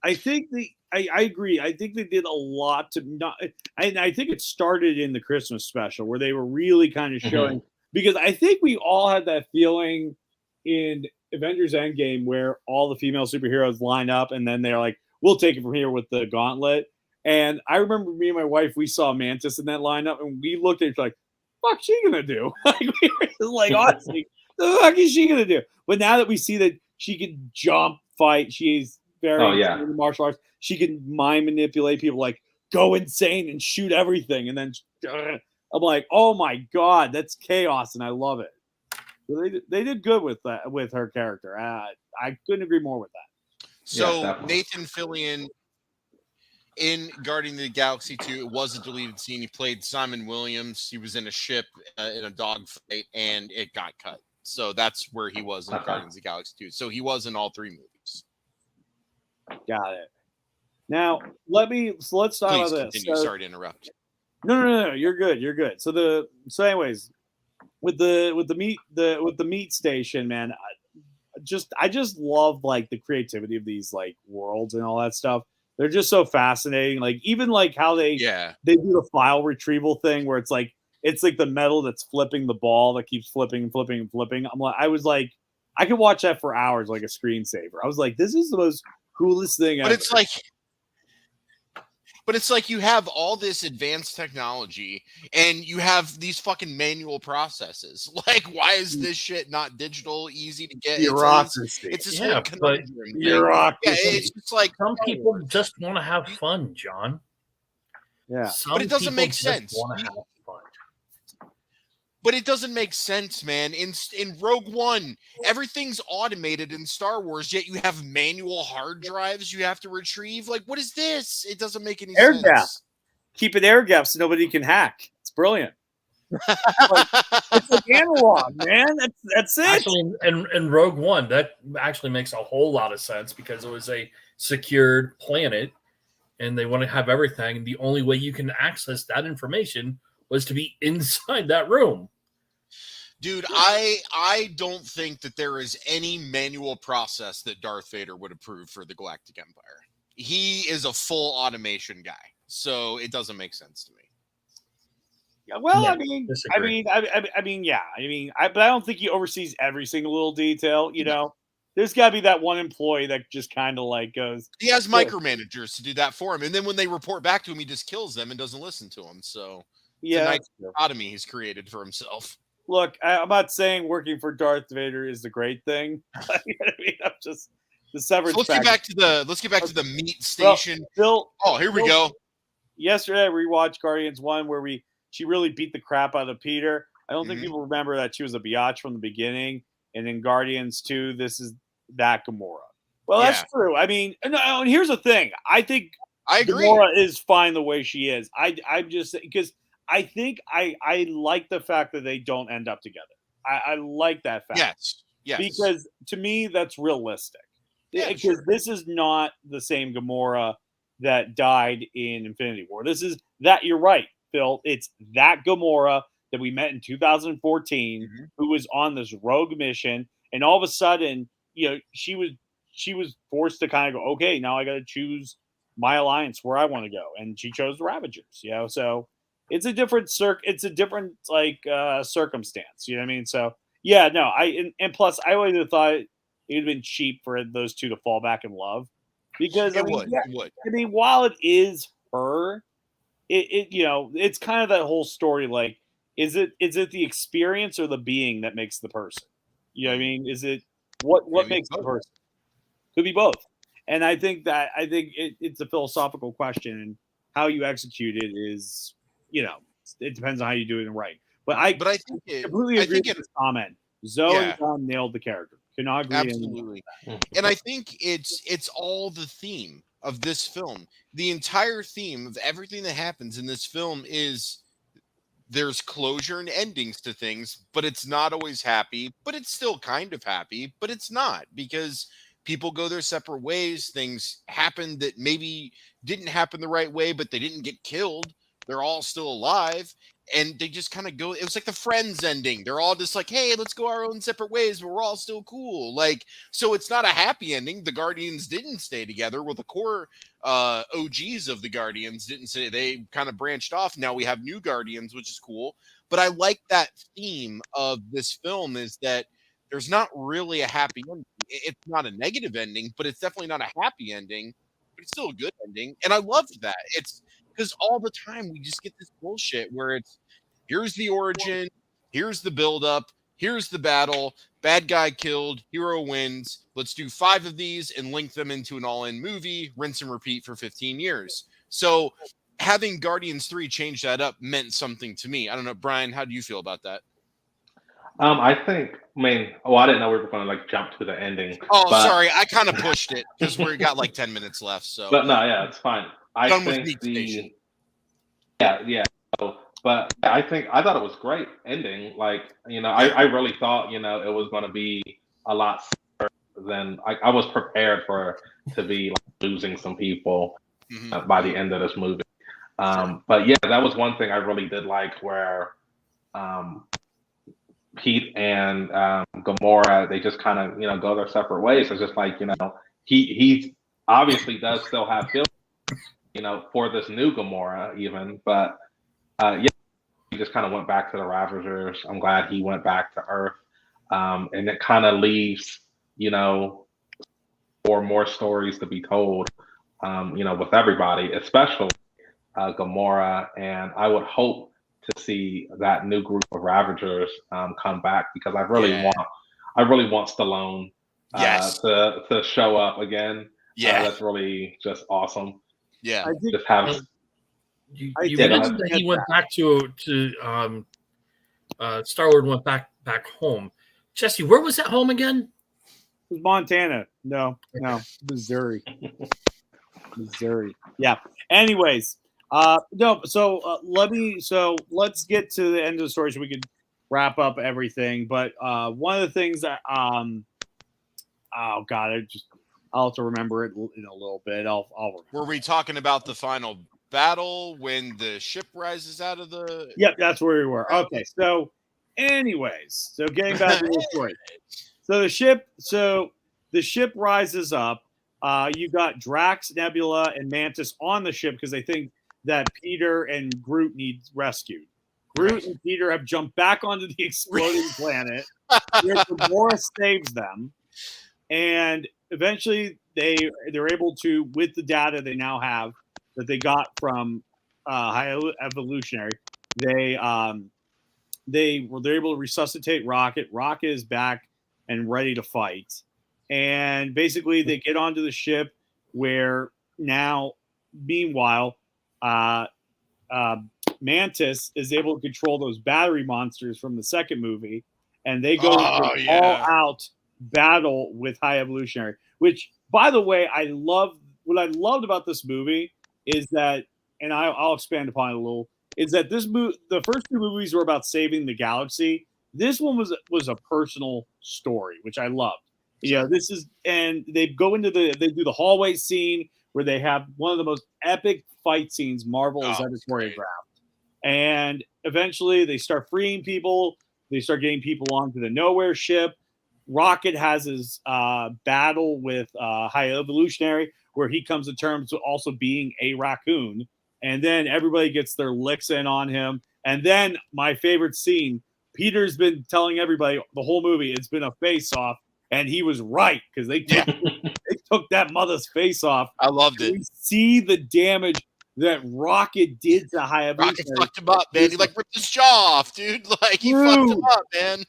I think I agree. I think they did a lot to not. I think it started in the Christmas special where they were really kind of showing, because I think we all had that feeling in Avengers Endgame where all the female superheroes line up and then they're like, we'll take it from here with the gauntlet. And I remember me and my wife, we saw Mantis in that lineup and we looked at each other like, what's she gonna do? Like, we were just like, honestly, the fuck is she gonna do? But now that we see that she can jump, fight, she's very in martial arts, she can mind manipulate people, like go insane and shoot everything, and then I'm like, oh my god, that's chaos, and I love it. So they did good with that, with her character. I couldn't agree more with that. So Nathan Fillion in Guardians of the Galaxy 2, it was a deleted scene. He played Simon Williams. He was in a ship in a dogfight, and it got cut. So that's where he was in Guardians of the Galaxy 2. So he was in all 3 movies. Got it. Now let's talk about this. Continue. Sorry to interrupt. No, you're good. So anyways, with the meat station, man, I just love like the creativity of these like worlds and all that stuff. They're just so fascinating. Like even like how they do the file retrieval thing where it's like the metal that's flipping the ball that keeps flipping and flipping and flipping. I was like, I could watch that for hours like a screensaver. I was like, this is the most coolest thing ever. But it's like you have all this advanced technology and you have these fucking manual processes. Like, why is this shit not digital, easy to get? Bureaucracy. It's this whole conundrum. Bureaucracy. Yeah, it's just like some people just want to have fun, John. Yeah, but it doesn't make sense. But it doesn't make sense, man. In Rogue One, everything's automated in Star Wars, yet you have manual hard drives you have to retrieve. Like, what is this? It doesn't make any sense. Air gap. Keep it air gap so nobody can hack. It's brilliant. It's like analog, man. That's it. Actually, in Rogue One, that actually makes a whole lot of sense because it was a secured planet, and they want to have everything. And the only way you can access that information was to be inside that room. Dude, I don't think that there is any manual process that Darth Vader would approve for the Galactic Empire. He is a full automation guy, so it doesn't make sense to me. Yeah, well, Yeah, but I don't think he oversees every single little detail, you know. There's got to be that one employee that just kind of like goes. He has micromanagers to do that for him, and then when they report back to him, he just kills them and doesn't listen to them. So it's a nice dichotomy he's created for himself. Look, I'm not saying working for Darth Vader is the great thing. I mean, I'm just the severance. So let's get back to the meat station. Well, here we go. Yesterday, I rewatched Guardians 1 where she really beat the crap out of Peter. I don't think people remember that she was a biatch from the beginning. And in Guardians 2, this is that Gamora. Well, that's true. I mean, and here's the thing. I think I agree. Gamora is fine the way she is. I'm just because I think I like the fact that they don't end up together. I like that fact. Yes. Because to me, that's realistic. Yeah, because this is not the same Gamora that died in Infinity War. This is that. You're right, Phil. It's that Gamora that we met in 2014, who was on this rogue mission, and all of a sudden, she was forced to kind of go, okay, now I got to choose my alliance where I want to go, and she chose the Ravagers. So it's a different circumstance. You know what I mean? So yeah, no, and plus, I always thought it would have been cheap for those two to fall back in love, because it would. I mean, while it is her, it's kind of that whole story like. Is it the experience or the being that makes the person? You know what I mean? Is it what makes the person? Could be both. And I think it's a philosophical question, and how you execute it is, it depends on how you do it right. But I completely agree with this comment. Zoe and John nailed the character. Cannot agree. Absolutely. And I think it's all the theme of this film. The entire theme of everything that happens in this film is there's closure and endings to things, but it's not always happy, but it's still kind of happy, but it's not, because people go their separate ways. Things happen that maybe didn't happen the right way, but they didn't get killed. They're all still alive, and they just kind of go. It was like the Friends ending. They're all just like, hey, let's go our own separate ways, but we're all still cool. Like, so it's not a happy ending. The Guardians didn't stay together. Well, the core OGs of the Guardians didn't say, they kind of branched off. Now we have new Guardians, which is cool. But I like that theme of this film, is that there's not really a happy ending. It's not a negative ending, but it's definitely not a happy ending, but it's still a good ending. And I loved that. It's because all the time we just get this bullshit where it's, here's the origin, here's the buildup, here's the battle, bad guy killed, hero wins. Let's do 5 of these and link them into an all-in movie, rinse and repeat for 15 years. So having Guardians 3 change that up meant something to me. I don't know, Brian, how do you feel about that? I didn't know we were going to jump to the ending. Sorry, I kind of pushed it because we got 10 minutes left. So, but no, yeah, it's fine. I thought it was great ending. I really thought, it was going to be a lot than I was prepared to be losing some people by the end of this movie. But yeah, that was one thing I really did like, where Pete and Gamora, they just kind of, go their separate ways. It's just he obviously does still have feelings, for this new Gamora even, but he just kind of went back to the Ravagers. I'm glad he went back to Earth. And it kind of leaves, for more stories to be told, with everybody, especially Gamora. And I would hope to see that new group of Ravagers come back, because I really want Stallone to show up again. That's really just awesome. Yeah, just have. You mentioned that he went back to Star-Lord went back home. Jesse, where was that home again? It was Montana. No, Missouri. Yeah. Anyways, no. So let's get to the end of the story so we can wrap up everything. But one of the things that oh God, I'll have to remember it in a little bit. I'll remember. Were we talking about the final battle when the ship rises out of the? Yep, that's where we were. Okay, so anyways, getting back to the story. So the ship rises up. You got Drax, Nebula, and Mantis on the ship because they think that Peter and Groot need rescued. Groot and Peter have jumped back onto the exploding planet. Where Gamora saves them. And eventually they're able to, with the data they now have that they got from High Evolutionary, they're able to resuscitate Rocket. Rocket is back and ready to fight. And basically they get onto the ship where now, meanwhile, Mantis is able to control those battery monsters from the second movie, and they go into an all-out battle with High Evolutionary. Which, by the way, what I loved about this movie is that, and I'll expand upon it a little, is that the first two movies were about saving the galaxy. This one was a personal story, which I loved. And they go into they do the hallway scene where they have one of the most epic fight scenes Marvel has ever choreographed. And eventually they start freeing people. They start getting people onto the Nowhere ship. Rocket has his battle with High Evolutionary, where he comes to terms with also being a raccoon. And then everybody gets their licks in on him. And then my favorite scene, Peter's been telling everybody the whole movie, it's been a face-off. And he was right, because they took that mother's face off. I loved it. We see the damage that Rocket did to High Evolutionary. Rocket fucked him up, man. He ripped his jaw off, dude. He fucked him up, man.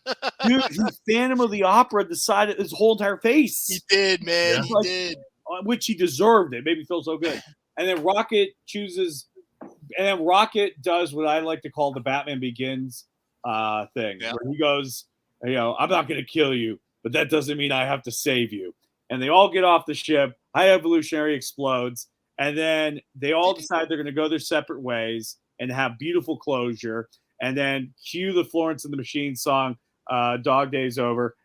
Dude, he Phantom of the Opera decided his whole entire face. He did, man. He did. Which he deserved. It made me feel so good. And then Rocket does what I like to call the Batman Begins thing. Yeah. Where he goes, I'm not going to kill you, but that doesn't mean I have to save you. And they all get off the ship. High Evolutionary explodes. And then they all decide they're going to go their separate ways and have beautiful closure. And then cue the Florence and the Machine song, Dog Days Over,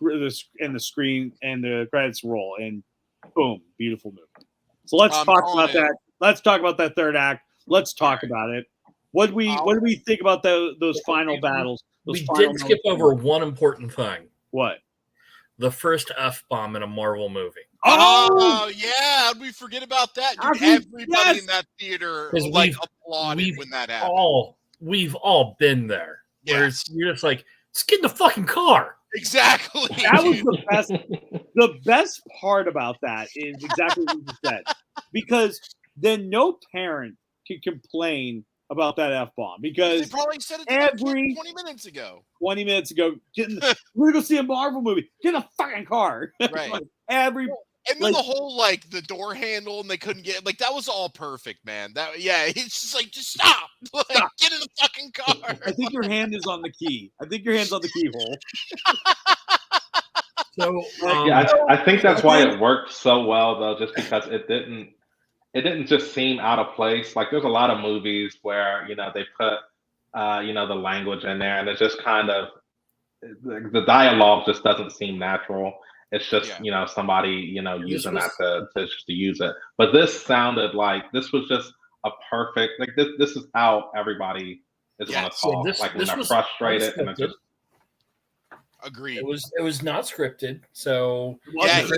and the screen and the credits roll. And boom, beautiful movie. So let's talk about that. Let's talk about that third act. Let's talk about it. What do we think about those final battles? We did skip over one important thing. What? The first F-bomb in a Marvel movie. Oh yeah, we forget about that. Dude, everybody in that theater applauded when that happened. We've all been there. Yes. Where you're just like, let's get in the fucking car. Exactly. That was the best. The best part about that is exactly what you said, because then no parent can complain about that F-bomb, because they probably said it 20 minutes ago. 20 minutes ago, we're gonna go see a Marvel movie. Get in a fucking car. Right. And then the whole the door handle, and they couldn't get that was all perfect, man. It's just just stop. Get in the fucking car. I think your hand is on the key. I think your hand's on the keyhole. So I think that's why it worked so well, though, just because it didn't just seem out of place. There's a lot of movies where they put the language in there, and it's just kind of the dialogue just doesn't seem natural. It's just somebody using that to use it. But this sounded like this was just a perfect this is how everybody is going to talk. When they're frustrated and it's just. Agreed. It was not scripted. So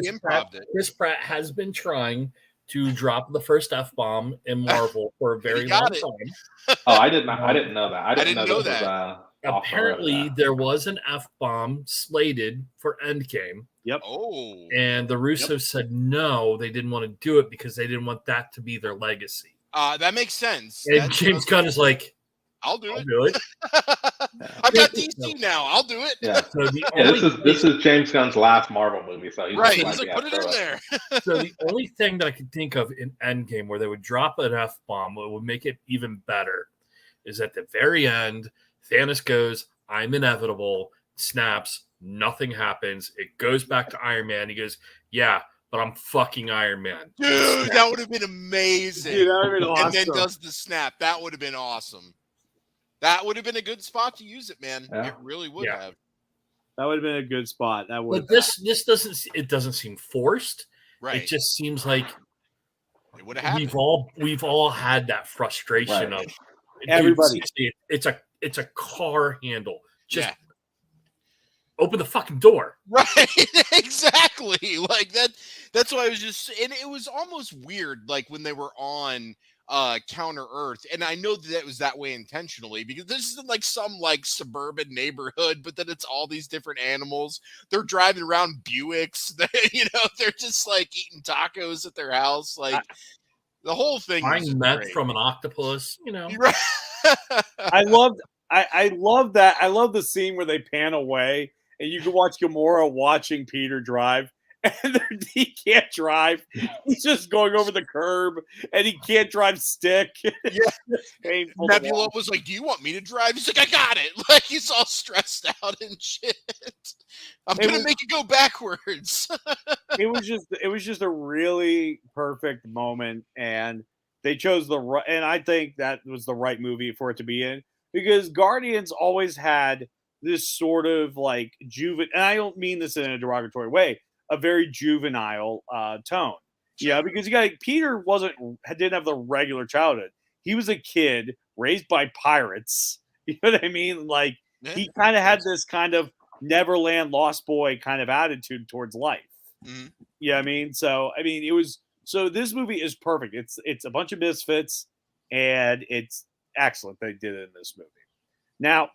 he improv'd it. Chris Pratt has been trying to drop the first F-bomb in Marvel for a very long time. Oh, I didn't know that. I didn't know that. Apparently, there was an F-bomb slated for Endgame. Yep. Oh. And the Russos said no, they didn't want to do it because they didn't want that to be their legacy. That makes sense. And James Gunn is like, I'll do it. Do it. I've got DC now. I'll do it. Yeah. So this is James Gunn's last Marvel movie. So he's put it in there. So the only thing that I could think of in Endgame where they would drop an F-bomb, what would make it even better, is at the very end, Thanos goes, "I'm inevitable," snaps, nothing happens. It goes back to Iron Man. He goes, "Yeah, but I'm fucking Iron Man." Dude, that would have been amazing. Dude, that would have been awesome. And then does the snap. That would have been awesome. That would have been a good spot to use it, man. Yeah. It really would have. That would have been a good spot. That would. But this doesn't seem forced. Right. It just seems like it would have happened. We've all had that frustration of everybody. It's a car handle. Just open the fucking door. Right. Exactly. That's why I was just, and it was almost weird. When they were on Counter Earth, and I know that it was that way intentionally because this isn't like some like suburban neighborhood, but then it's all these different animals. They're driving around Buicks. They're just like eating tacos at their house. Like the whole thing. Buying meth from an octopus. Right. I love that. I love the scene where they pan away and you can watch Gamora watching Peter drive. And he can't drive. He's just going over the curb, and he can't drive stick. Yeah. Nebula was like, "Do you want me to drive?" He's like, "I got it." Like he's all stressed out and shit. I'm gonna make it go backwards. it was just a really perfect moment, and they chose and I think that was the right movie for it to be in because Guardians always had this sort of like juvenile, and I don't mean this in a derogatory way. A very juvenile tone, because Peter didn't have the regular childhood. He was a kid raised by pirates. You know what I mean? Like he kind of had this kind of Neverland Lost Boy kind of attitude towards life. Mm-hmm. You know what I mean? So this movie is perfect. It's a bunch of misfits, and it's excellent they did it in this movie. Now,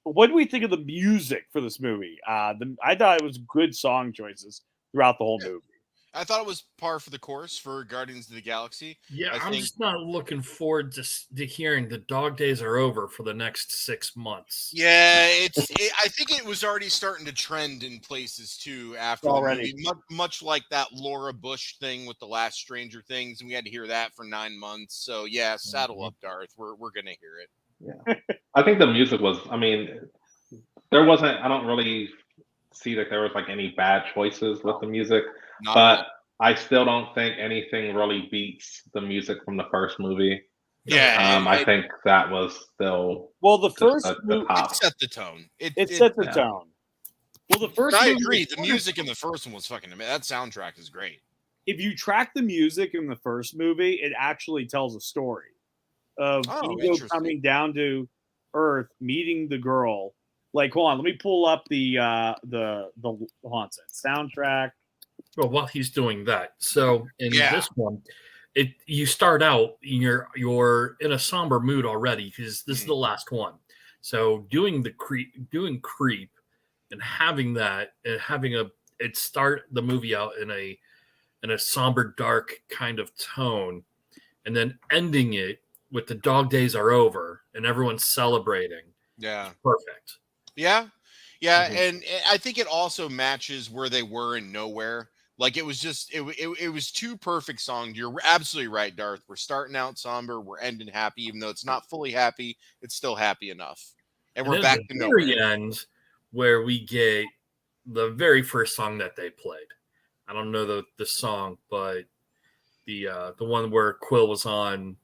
what do we think of the music for this movie? I thought it was good song choices throughout the whole movie. I thought it was par for the course for Guardians of the Galaxy. Yeah, I'm just not looking forward to hearing the dog days are over for the next 6 months. Yeah, I think it was already starting to trend in places too after already. The movie, much like that Laura Bush thing with the last Stranger Things, and we had to hear that for 9 months. So yeah, saddle up, Darth. We're gonna hear it. Yeah, I think the music was. I mean, there wasn't. I don't really see that there was like any bad choices with the music, but I still don't think anything really beats the music from the first movie. Yeah, I think that was still the first movie it set the tone. It set the tone. Well, the first. I agree. The music in the first one was fucking amazing. That soundtrack is great. If you track the music in the first movie, it actually tells a story of Ego coming down to Earth, meeting the girl. Like, hold on, let me pull up the soundtrack. Well, while he's doing that, so in this one, you start out you're in a somber mood already because this is the last one. So doing creep, and having it start the movie out in a somber, dark kind of tone, and then ending it with the dog days are over and everyone's celebrating. Yeah, perfect. Yeah, and I think it also matches where they were in Nowhere. Like it was just it was two perfect songs. You're absolutely right, Darth. We're starting out somber, we're ending happy, even though it's not fully happy. It's still happy enough, and we're back to Nowhere. Very end where we get the very first song that they played. I don't know the song, but the one where Quill was on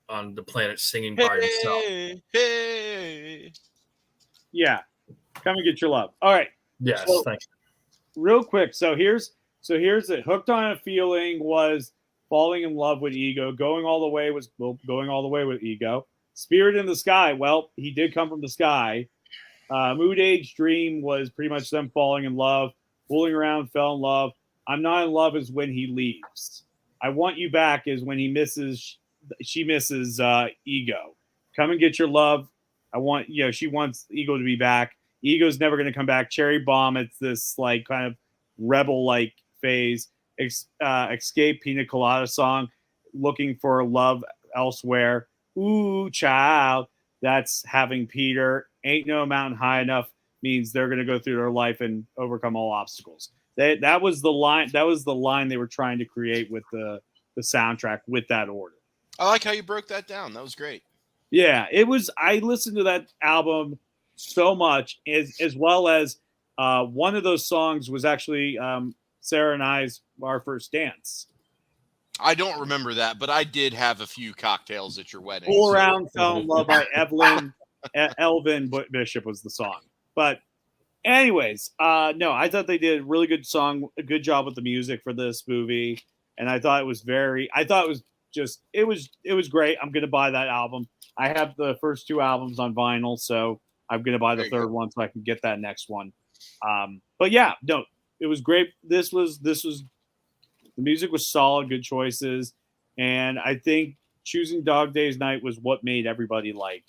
the planet singing by himself. Hey. Yeah, Come and Get Your Love. All right. Yes, thank you. Real quick, so here's it. Hooked on a Feeling was falling in love with Ego. Going all the way with Ego. Spirit in the Sky. Well, he did come from the sky. Mood Age Dream was pretty much them falling in love. Fooling Around, fell in love. I'm Not in Love is when he leaves. I Want You Back is when she misses Ego. Come and Get Your Love. She wants Ego to be back. Ego's never going to come back. Cherry Bomb, it's this like kind of rebel-like phase. Escape, Pina Colada song. Looking for Love Elsewhere. Ooh, child. That's Having Peter. Ain't No Mountain High Enough means they're going to go through their life and overcome all obstacles. That was the line. That was the line they were trying to create with the soundtrack with that order. I like how you broke that down. That was great. Yeah, it was. I listened to that album so much, as well as one of those songs was actually Sarah and our first dance. I don't remember that, but I did have a few cocktails at your wedding. Fool Around, Fell in Love by Elvin Bishop was the song. But anyways, no, I thought they did a really good good job with the music for this movie, and I thought it was it was great. I'm gonna buy that album. I have the first two albums on vinyl, so I'm gonna buy the third one so I can get that next one. But yeah, no, it was great. This was the music was solid, good choices, and I think choosing Dog Days Night was what made everybody like.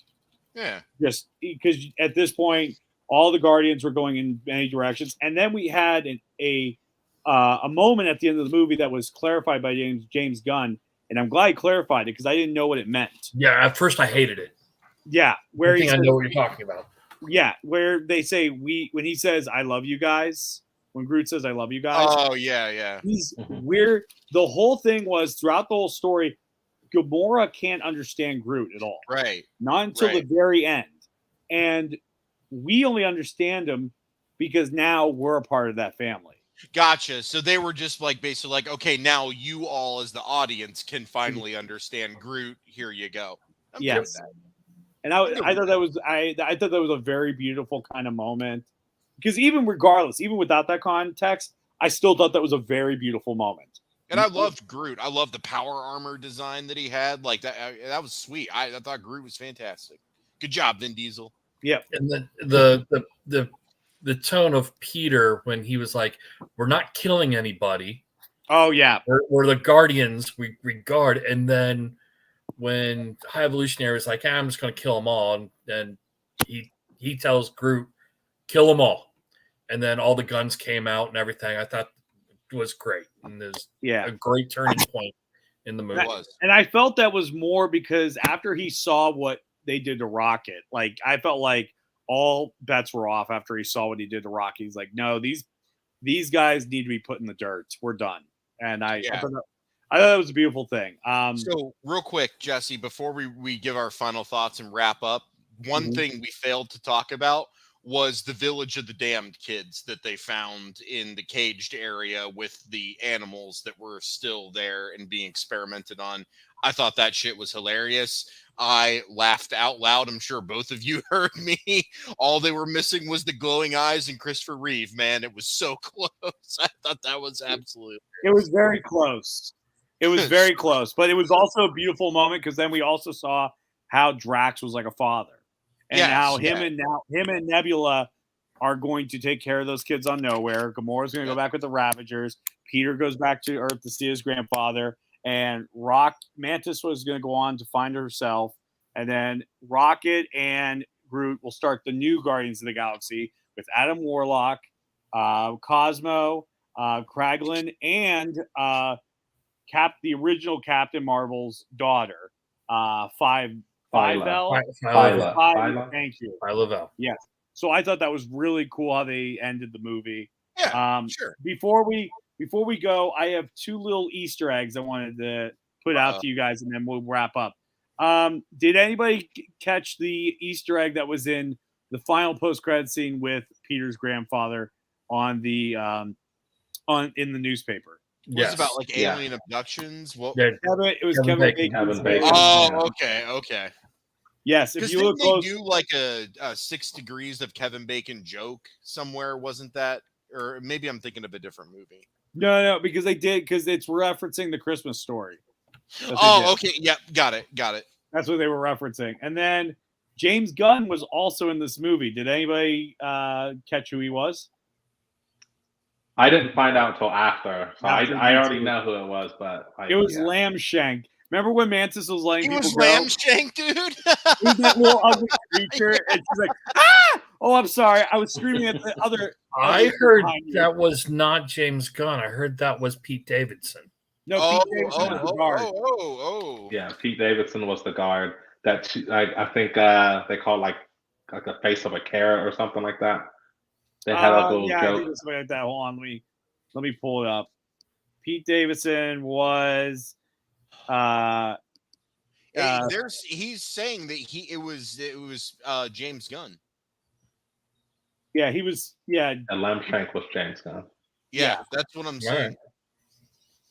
Yeah. Just because at this point, all the Guardians were going in many directions, and then we had a moment at the end of the movie that was clarified by James Gunn, and I'm glad he clarified it because I didn't know what it meant. Yeah, at first I hated it. Yeah, where I know what you're talking about. Yeah, where they say when he says "I love you guys," when Groot says "I love you guys." Oh yeah. He's weird. The whole thing was throughout the whole story, Gamora can't understand Groot at all. Right. Not until the very end. And we only understand him because now we're a part of that family. Gotcha. So they were just like basically like, okay, now you all as the audience can finally understand Groot. Here you go. I'm good with that. And I thought that was I thought that was a very beautiful kind of moment. Because even regardless, even without that context, I still thought that was a very beautiful moment. And I loved Groot. I loved the power armor design that he had. Like that was sweet. I thought Groot was fantastic. Good job, Vin Diesel. Yeah. And the tone of Peter when he was like, "We're not killing anybody. Oh yeah. We're the Guardians we regard." And then when High Evolutionary was like, "I'm just going to kill them all," and he tells Groot, "Kill them all," and then all the guns came out and everything. I thought it was great, and there's a great turning point in the movie. And I felt that was more because after he saw what they did to Rocket, like I felt like all bets were off after he saw what he did to Rocket. He's like, no, these guys need to be put in the dirt. We're done. And I thought that was a beautiful thing. So real quick, Jesse, before we give our final thoughts and wrap up, one thing we failed to talk about was the Village of the Damned kids that they found in the caged area with the animals that were still there and being experimented on. I thought that shit was hilarious. I laughed out loud. I'm sure both of you heard me. All they were missing was the glowing eyes and Christopher Reeve. Man, it was so close. I thought that was absolutely. It was very close. It was very close, but it was also a beautiful moment because then we also saw how Drax was like a father, and how him and Nebula are going to take care of those kids on Nowhere. Gamora's going to go back with the Ravagers. Peter goes back to Earth to see his grandfather. And Mantis was going to go on to find herself. And then Rocket and Groot will start the new Guardians of the Galaxy with Adam Warlock, Cosmo, Kraglin, and the original Captain Marvel's daughter, Phyla. Thank you. Phyla. Yes. So I thought that was really cool how they ended the movie. Yeah, sure. Before we go, I have two little Easter eggs I wanted to put out to you guys, and then we'll wrap up. Did anybody catch the Easter egg that was in the final post-credit scene with Peter's grandfather on the in the newspaper? Yes. Was it about like alien abductions? What? It was Kevin Bacon. Oh, okay. Yes, if you look close, they do like a 6 Degrees of Kevin Bacon joke somewhere, wasn't that? Or maybe I'm thinking of a different movie. No, because they did, because it's referencing the Christmas Story. Oh, okay. Yep. Got it. That's what they were referencing. And then James Gunn was also in this movie. Did anybody catch who he was? I didn't find out until after. So I already know who it was, but it was Lambshank. Remember when Mantis was letting people go? He was Lambshank, dude. He was that little ugly creature, and she's like, ah! Oh, I'm sorry. I was screaming at the other. I heard that was not James Gunn. I heard that was Pete Davidson. No, Pete Davidson was the guard. Yeah, Pete Davidson was the guard. That I think they called like the face of a carrot or something like that. They had a little joke. I think it's something like that. Hold on, let me pull it up. Pete Davidson was. He's saying that it was James Gunn. Yeah, he was. Yeah, and Lambshank was James Gunn. Yeah, that's what I'm saying.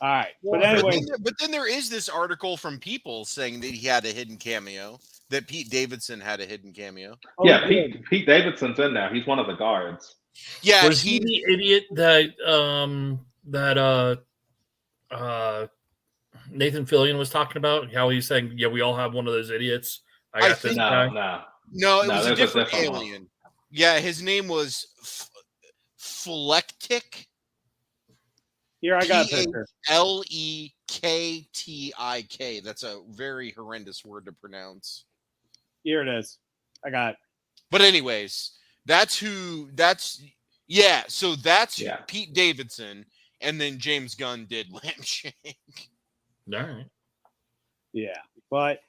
All right, but anyway, but then there is this article from People saying that he had a hidden cameo. That Pete Davidson had a hidden cameo. Oh, yeah, Pete Davidson's in there. He's one of the guards. Yeah, was he the idiot that Nathan Fillion was talking about? How he's saying, "Yeah, we all have one of those idiots." I got this guy. No, it was a different alien. One. Yeah, his name was Phlectic. Here, I got a picture. Phlectic. KTIK. That's a very horrendous word to pronounce. Here it is. I got it. But anyways, that's who Pete Davidson, and then James Gunn did Lampshake. All right. Yeah. But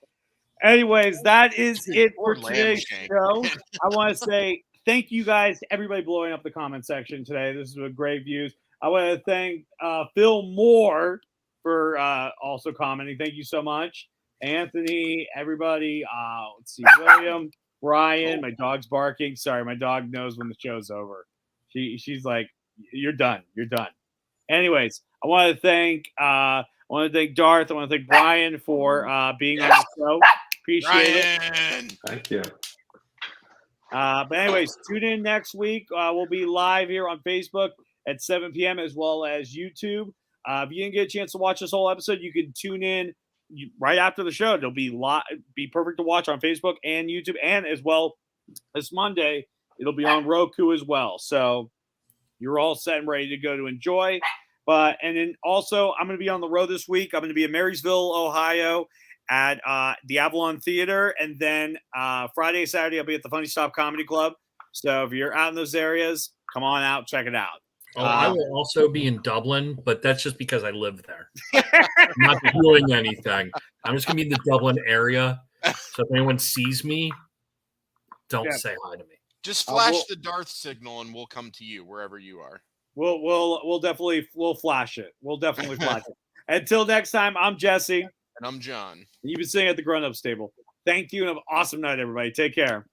anyways, that is it for Or today's Lampshake. show. I want to say thank you guys, everybody blowing up the comment section today. This is a great views. I want to thank Phil Moore for also commenting. Thank you so much. Anthony, everybody. Let's see, William, Brian. My dog's barking. Sorry, my dog knows when the show's over. She's like, "You're done. You're done." Anyways, I want to thank Darth. I want to thank Brian for being on the show. Appreciate it. Thank you. But anyways, tune in next week. We'll be live here on Facebook at 7 p.m. as well as YouTube. If you didn't get a chance to watch this whole episode, you can tune in right after the show. It'll be perfect to watch on Facebook and YouTube, and as well as Monday, it'll be on Roku as well. So you're all set and ready to go to enjoy. And then also, I'm going to be on the road this week. I'm going to be in Marysville, Ohio, at the Avalon Theater, and then Friday, Saturday, I'll be at the Funny Stop Comedy Club. So if you're out in those areas, come on out, check it out. I will also be in Dublin, but that's just because I live there. I'm not doing anything. I'm just going to be in the Dublin area. So if anyone sees me, don't say hi to me. Just flash the Darth signal, and we'll come to you wherever you are. We'll definitely flash it. We'll definitely flash it. Until next time, I'm Jesse. And I'm John. You've been sitting at the Grown Ups table. Thank you and have an awesome night, everybody. Take care.